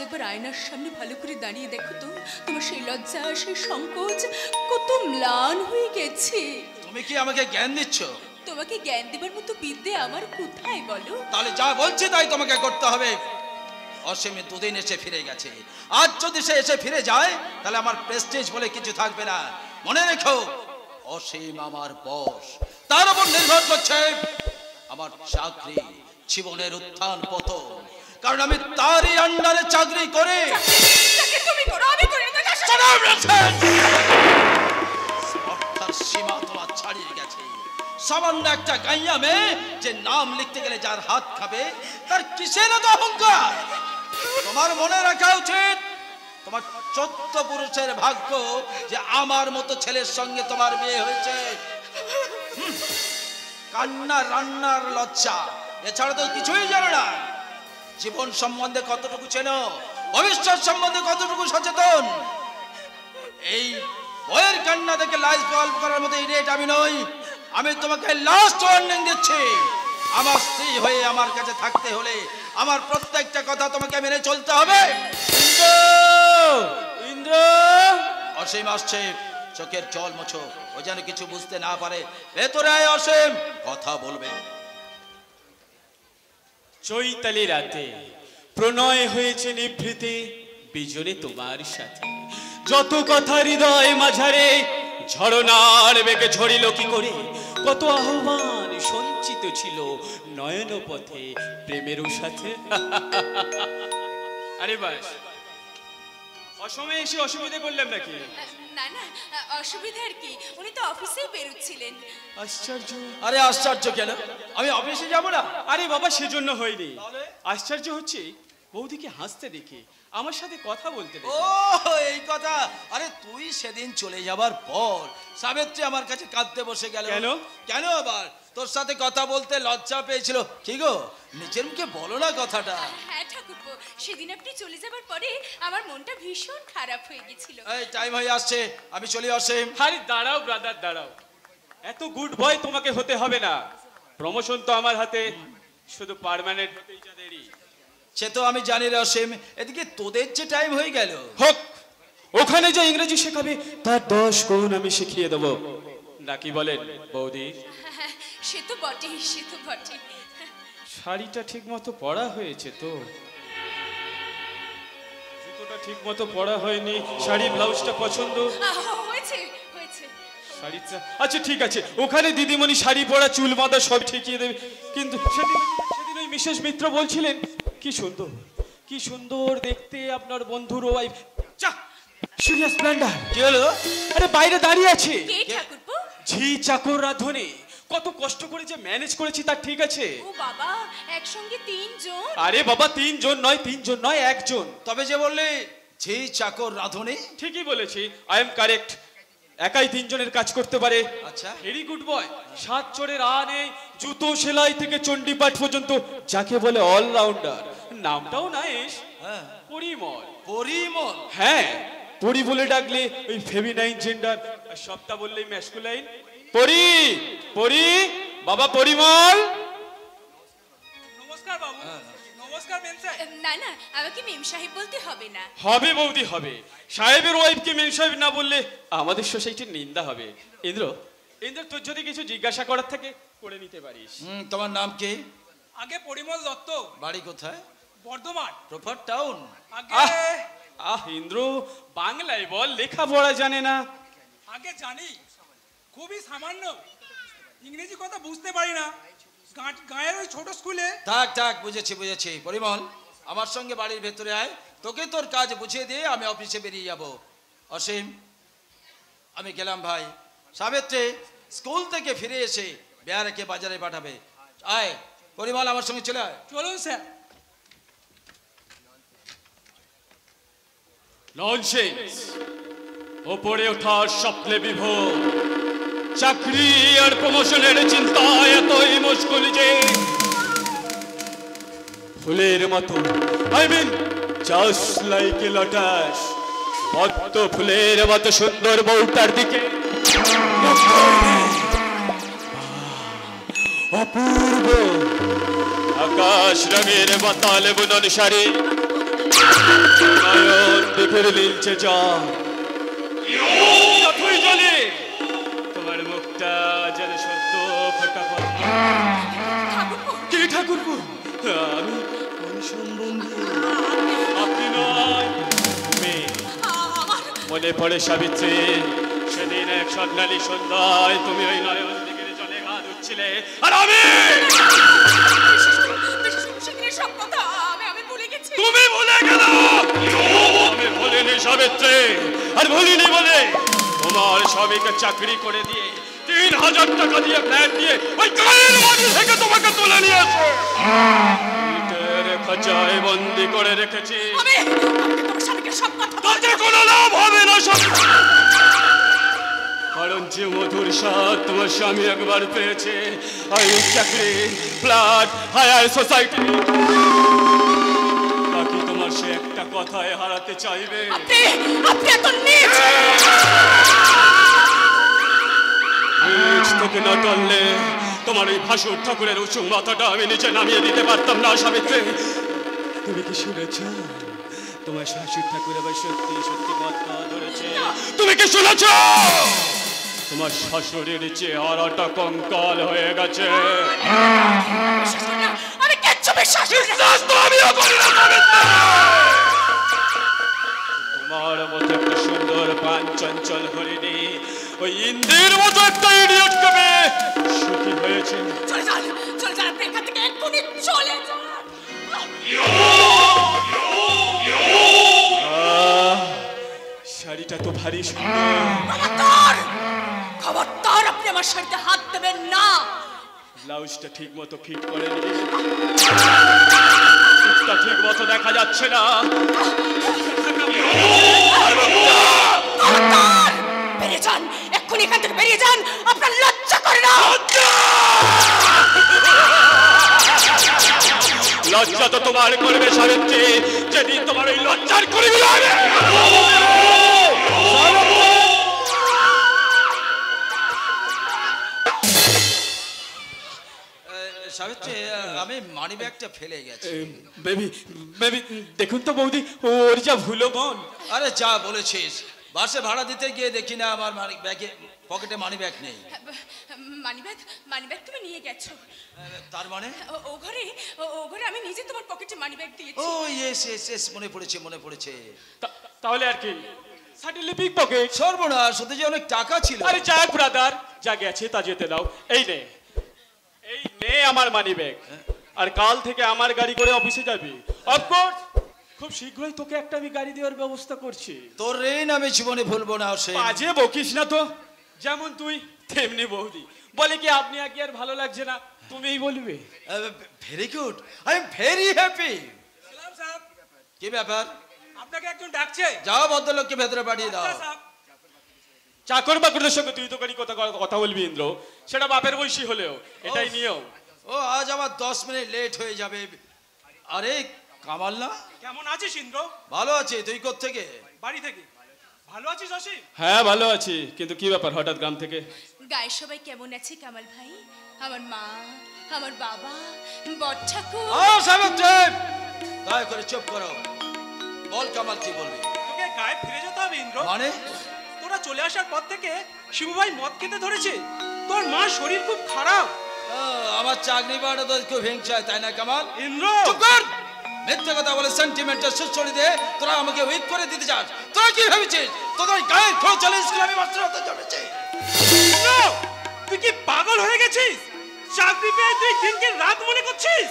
একবার আয়নার সামনে ভালো করে দাঁড়িয়ে দেখো তো, তোমার সেই লজ্জা, সেই সংকোচ কত ম্লান হয়ে গেছে। তুমি কি আমাকে জ্ঞান দিচ্ছ? তোমাকে জ্ঞান দেবার মতো বিদ্যে আমার কোথায় বলো? তাহলে যা বলছি তাই তোমাকে করতে হবে। অসীমে 2 দিন এসে ফিরে গেছে। আজ যদি সে এসে ফিরে যায় তাহলে আমার প্রেস্টিজ বলে কিছু থাকবে না। মনে রেখো, অসীম আমার বস, তার উপর নির্ভর করছে আমার চাকরি, জীবনের উত্থান পতন। কারণ আমি তারই আন্ডারে চাকরি করি। তুমি করো, আমি করি না। স্পর্ধার সীমা তোমার ছাড়িয়ে গেছে। সামান্য একটা গাইয়া মেয়ে যে নাম লিখতে গেলে যার হাত খাবে, তার কিসের এত অহংকার? তোমার মনে রাখা উচিত, তোমার 14 পুরুষের ভাগ্য যে আমার মতো ছেলের সঙ্গে তোমার বিয়ে হয়েছে। কান্না রান্নার লজ্জা, এছাড়া তো কিছুই জানো না। জীবন সম্বন্ধে কতটুকু চেনো, ভবিষ্যৎ সম্বন্ধে কতটুকু সচেতন। এই বইয়ের কান্না দেখে লাইফ গল্প করার মতো ইডিয়েট আমি নই। আমি তোমাকে লাস্ট ওয়ার্নিং দিচ্ছি। আমার স্ত্রী হয়ে আমার কাছে থাকতে হলে আমার প্রত্যেকটা কথা তোমাকে মেনে চলতে হবে। ইন্দ্র, অসীম আসছে, চোখের জল মোছো, ও যেন কিছু বুঝতে না পারে। ভেতরে আয় অসীম, কথা বলবে। চৈতালি রাতে প্রণয় হয়েছে নিভৃতে, বিজনে তোমার সাথে যত কথা হৃদয় মাঝারে ঝরনার বেগে ঝরিল কি করে, কত আহ্বান সঞ্চিত ছিল নয়ন পথে প্রেমেরও সাথে। আরে বাস, অসময়ে এসে অসুবিধা করলাম নাকি? না না, অসুবিধা আর কি, উনি তো অফিসেই বেরোচ্ছিলেন। আশ্চর্য। আরে আশ্চর্য কেন? আমি অফিসে যাব না? আরে বাবা, সেজন্য হয়নি। আশ্চর্য হচ্ছে বৌদিকে হাসতে দেখে, আমার সাথে কথা বলতে দেখে। ও এই কথা। আরে তুই সেদিন চলে যাবার পর সাবিত্রী আমার কাছে কাঁদতে বসে গেল। কেন? কেন আবার? তোর সাথে কথা বলতে লজ্জা পেয়েছিল। কি গো, নিজের মুখে বলো না কথাটা। হ্যাঁ ঠাকুরপো, সেদিন আপনি চলে যাবার পরে আমার মনটা ভীষণ খারাপ হয়ে গেছিল। এই টাইম হয়ে আসছে, আমি চলে আসি। আরে দাঁড়াও ব্রাদার, দাঁড়াও। এত গুড বয় তোমাকে হতে হবে না। প্রমোশন তো আমার হাতে, শুধু পার্মানেন্ট হতেই যা দেরি। সে তো আমি জানি রে অসীম। এদিকে তোদের যে টাইম হয়ে গেল, হোক, ওখানে যে ইংরেজি শেখাবে তার 10 গুণ আমি শিখিয়ে দেবো, নাকি বলেন বৌদি? সে তো বটেই, সে তো বটেই। শাড়িটা ঠিক মতো পরা হয়েছে তো? জুতোটা ঠিক মতো পরা হয়নি। শাড়ি ব্লাউজটা পছন্দ হয়েছে হয়েছে। শাড়িটা আচ্ছা ঠিক আছে, ওখানে দিদিমণি শাড়ি পরা চুল বাঁধা সব ঠিকিয়ে দেবে। কিন্তু সেদিন ওই মিসেস মিত্র বলছিলেন কি সুন্দর, কি সুন্দর দেখতে আপনার বন্ধুর ওয়াইফ। Serious Splendor. কি হলো? আরে বাইরে দাঁড়িয়ে আছে। কে ঠাকুরপো? ঝি চাকর রাধুনি। কত কষ্ট করে যে ম্যানেজ করেছি তার ঠিক আছে। ও বাবা, একসঙ্গে 3 জন? আরে বাবা, 3 জন নয়, 3 জন নয়, 1 জন। তবে যে বললে ঝি চাকর রাধুনি, ঠিকই বলেছি, আই এম কারেক্ট। একাই 3 জনের কাজ করতে পারে। আচ্ছা, ভেরি গুড বয়। 7 চোরের আনে জুতো সেলাই থেকে চণ্ডীপাঠ পর্যন্ত, যাকে বলে অলরাউন্ডার। নামটাও নাইস, পরিমল। পরিমল? হ্যাঁ, পরি বলে ডাকলে ওই ফেমিনাইন জেন্ডার, আর সবটা বললেই ম্যাসকুলাইন। পরি, পরি, বাবা পরিমল। নমস্কার বাবু। নমস্কার মেম সাহেব। না না, আমাকে মেম সাহেব বলতে হবে না। হবে বৌদি, হবে। সাহেবের ওয়াইফকে মেম সাহেব না বললে আমাদের সোসাইটির নিন্দা হবে। ইন্দ্র, ইন্দ্র, তোর যদি কিছু জিজ্ঞাসা করার থাকে করে নিতে পারিস। তোমার নাম কি? আগে পরিমল দত্ত। বাড়ি কোথায়? বর্ধমান। Proper town? আহ ইন্দ্র, বাংলায় বল, লেখাপড়া জানে না। আগে জানি, খুবই সামান্য, ইংরেজি কথা বুঝতে পারি না। গায়ের ওই ছোট স্কুলে। থাক থাক, বুঝেছি বুঝেছি। পরিমল, আমার সঙ্গে বাড়ির ভেতরে আয়, তোকে তোর কাজ বুঝিয়ে দিয়ে আমি অফিসে বেরিয়ে যাব। অসীম, আমি গেলাম ভাই। সাবিত্রী স্কুল থেকে ফিরে এসে বেয়ারাকে বাজারে পাঠাবে। আয় পরিমল, আমার সঙ্গে চলে আয়। চলুন স্যার। ননসেন্স। ওপরে ওঠার স্বপ্নে বিভোর, চাকরি আর প্রমোশনের চিন্তায় এতই মুশকিল যে ফুলের মতো, I mean just like a lotus, পদ্ম ফুলের মতো সুন্দর বউটার দিকে অপূর্ব আকাশ রঙের বাতাল বুনন শাড়ি, নয়ন দেখে নীলছে জল, যতই জলে তোমার মুখটা যেন সদ্য ফোটা পদ্ম। কে ঠাকুরপো? আমি সম্বন্ধী, আপনি নয় মেয়ে। মনে পড়ে সাবিত্রী, সেদিন এক স্বর্ণালী সন্ধ্যায় তুমি ওই নয়ন দিকে জলে গা ধুচ্ছিলে, আর আমি সব কথা আমি ভুলে গেছি। তুমি ভুলে গেল? আমি ভুলিনি সাবিত্রী, আর ভুলিনি বলে তোমার স্বামীকে চাকরি করে দিয়ে 3000 টাকা দিয়ে ফ্ল্যাট দিয়ে ওই গায়ের বাড়ি থেকে তোমাকে তুলে নিয়ে আসে খাঁচায় বন্দি করে রেখেছি। তোমার স্বামীকে সব কথা তাতে কোনো লাভ হবে না। কারণ যে মধুর স্বাদ তোমার স্বামী একবার পেয়েছে, ওই চাকরি, ফ্ল্যাট, হায়ার সোসাইটি, বাকি তোমার সে একটা কথায় হারাতে চাইবে? তোকে না টানলে তোমার ওই ভাসুর ঠাকুরের উঁচু মাথাটা আমি নিচে নামিয়ে দিতে পারতাম না সাবিত্রী। তুমি কি শুনেছ তোমার শাশুড় ঠাকুর আবার সত্যি সত্যি মাথা ধরেছে? তুমি কি শুনেছ তোমার শাশুড়ির চেহারাটা কঙ্কাল হয়ে গেছে? আমি কিচ্ছু বিশ্বাস করি না। তোমার মতো একটা সুন্দর প্রাণ চঞ্চল হরিণী ওই ইন্দ্রের মতো একটা ইডিয়ট কবে সুখী হয়েছে? চলে যান, চলে যান, আপনি এখান থেকে এক্ষুনি চলে যান। শাড়িটা তো ভারী সুন্দর। খবরদার আপনি আমার শাড়িতে হাত দেবেন না। ব্লাউজটা ঠিক মতো ফিট করেনি, ঠিক মতো দেখা যাচ্ছে না। বেরিয়ে যান, এক্ষুনি এখান থেকে বেরিয়ে যান। আপনার লজ্জা করে না? লজ্জা তো তোমার করবে সাবিত্রী, যেদিন তোমার ওই লজ্জার করবি। সাবিত্রী, আমি মানি ব্যাগটা ফেলে গেছি। বেবি বেবি দেখুন তো বৌদি, ওর যা ভুলো মন। আরে যা বলেছিস, বাসে ভাড়া দিতে গিয়ে দেখি না আমার মানি ব্যাগে পকেটে মানি ব্যাগ নেই। মানিব্যাগ তুমি নিয়ে গেছো? তার মানে ও ঘরে আমি নিজে তোমার পকেটে মানিব্যাগ দিয়েছি। ও ইয়েস ইয়েস ইয়েস, মনে পড়েছে। তাহলে আর কি, সাডেনলি পিক পকেট। সর্বনাশ, ওতে যে অনেক টাকা ছিল। আরে যাক ব্রাদার, যা গেছে তা যেতে দাও। এই নে আমার মানি ব্যাগ, আর কাল থেকে আমার গাড়ি করে অফিসে যাবি। অফকোর্স খুব শীঘ্রই তোকে একটা আমি গাড়ি দেওয়ার ব্যবস্থা করছি। তোর ঋণ আমি জীবনে ভুলবো না। বাজে বকিস না তো, যেমন তুই তেমনি বৌদি। বলে কি আপনি আগে আর ভালো লাগছে না, তুমিই বলবে। Very good, I am very happy. কি ব্যাপার? আপনাকে একজন ডাকছে। যাও, ভদ্রলোককে ভেতরে পাঠিয়ে দাও। চাকর বাকরদের সঙ্গে তুই তো গাড়ি কথা বলবি ইন্দ্র, সেটা বাপের বয়সী হলেও এটাই নিয়ম। ও আজ আমার 10 মিনিট লেট হয়ে যাবে। আরে কামাল না? কেমন আছিস ইন্দ্র? ভালো আছি, তুই কোত্থেকে? বাড়ি থেকে। ভালো আছিস অসীম? হ্যাঁ ভালো আছি, কিন্তু কি ব্যাপার হঠাৎ গ্রাম থেকে? গায়ে সবাই কেমন আছে কামাল ভাই? আমার মা, আমার বাবা, বড় ঠাকুর। সাবিত্রী, দয়া করে চুপ করো। বল কামাল, কি বলবি? তোকে গায়ে ফিরে যেতে হবে ইন্দ্র। মানে? তোরা চলে আসার পর থেকে শিবু ভাই মদ খেতে ধরেছে। তোর মা শরীর খুব খারাপ। আমার চাকরি বাড়া তো খুব হিংসায়, তাই না কামাল? ইন্দ্র চুপ কর। মিথ্যে কথা বলে সেন্টিমেন্টটা শেষ করে দে। তোরা আমাকে উইক করে দিতে চাস? তোরা কি ভেবেছিস তোদের গায়ে খোঁজ চলে স্কুলে আমি মাস্টার হতে চলেছি? তুই কি পাগল হয়ে গেছিস? চাকরি পেয়ে তুই দিনকে রাত মনে করছিস?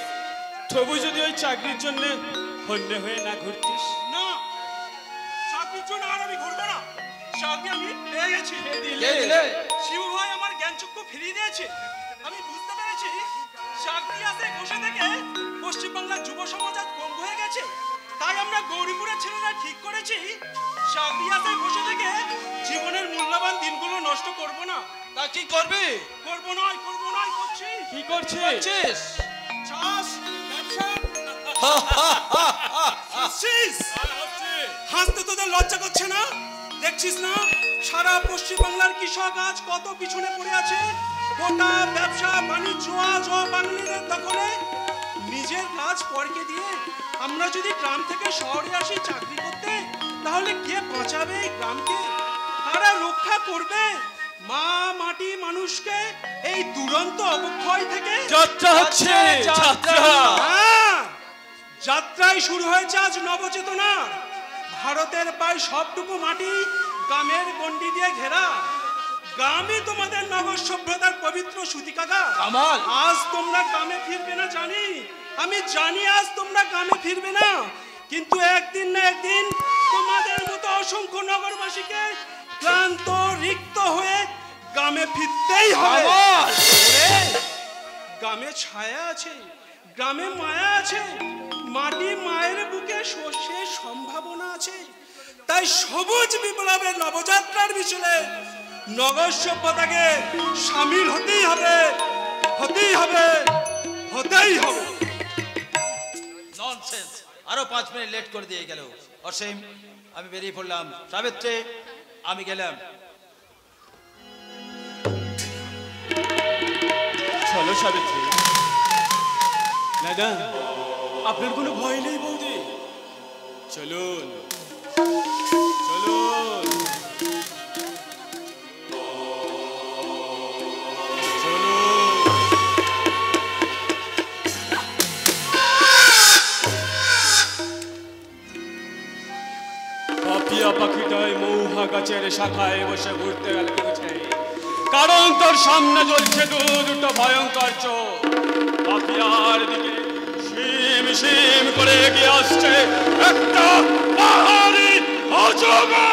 তবু যদি ওই চাকরির জন্য হন্যে হয়ে না ঘুরতিস। না, চাকরির জন্য আর আমি ঘুরবো না। চাকরি আমি পেয়ে গেছি। শিবু ভাই আমার জ্ঞানচক্ষু ফিরিয়ে দিয়েছে। আমি বুঝতে পেরেছি চাকরি আছে বসে থেকে পশ্চিমবাংলার যুব সমাজ আজ কম হয়ে গেছে। তাই আমরা গৌরীপুরের ছেলেরা ঠিক করেছি চাকরি আছে বসে থেকে জীবনের মূল্যবান দিনগুলো নষ্ট করব না। তা কি করবি? করবো নয় করছি। কি করছিস? চাষ, ব্যবসা। হাসতে তোদের লজ্জা করছে না? দেখছিস না সারা পশ্চিমবাংলার কৃষক আজ কত পিছনে পড়ে আছে। গোটা ব্যবসা বাণিজ্য আজ বাঙালিদের দখলে। নিজের কাজ পরকে দিয়ে আমরা যদি গ্রাম থেকে শহরে আসি চাকরি করতে, তাহলে কে বাঁচাবে এই গ্রামকে? কারা রক্ষা করবে মা মাটি মানুষকে এই দুরন্ত অবক্ষয় থেকে? যাত্রা হচ্ছে, যাত্রা। যাত্রায় শুরু হয়েছে আজ নবচেতনা। ভারতের প্রায় সবটুকু মাটি গ্রামের গন্ডি দিয়ে ঘেরা। গ্রামই তোমাদের নগর সভ্যতার পবিত্র সুতিকাগা। কামাল, আজ তোমরা গ্রামে ফিরবে না জানি, আমি জানি আজ তোমরা গ্রামে ফিরবে না। কিন্তু একদিন না একদিন তোমাদের মতো অসংখ্য নগরবাসীকে ক্লান্ত রিক্ত হয়ে গ্রামে ফিরতেই হবে। গ্রামে ছায়া আছে, গ্রামে মায়া আছে, মাটি মায়ের বুকে শস্যের সম্ভাবনা আছে। তাই সবুজ বিপ্লবের নবযাত্রার মিছিলে নগর সভ্যতাকে সামিল হতেই হবে, হতেই হবে, হতেই হবে। ননসেন্স, আরো 5 মিনিট লেট করে দিয়ে গেল। অসীম, আমি বেরিয়ে পড়লাম। সাবিত্রী, আমি গেলাম। চলো সাবিত্রী। দাদা, আপনার কোনো ভয় নেই বৌদি? চলুন চলুন পাপিয়া পাখিটাই মৌহা গাছের শাখায় বসে ঘুরতে গেল বুঝে, কারণ তোর সামনে জ্বলছে দুটো ভয়ঙ্কর চোখ। পাপিয়ার দিকে শিম শিম করে এগিয়ে আসছে একটা পাহাড়ি অজগর।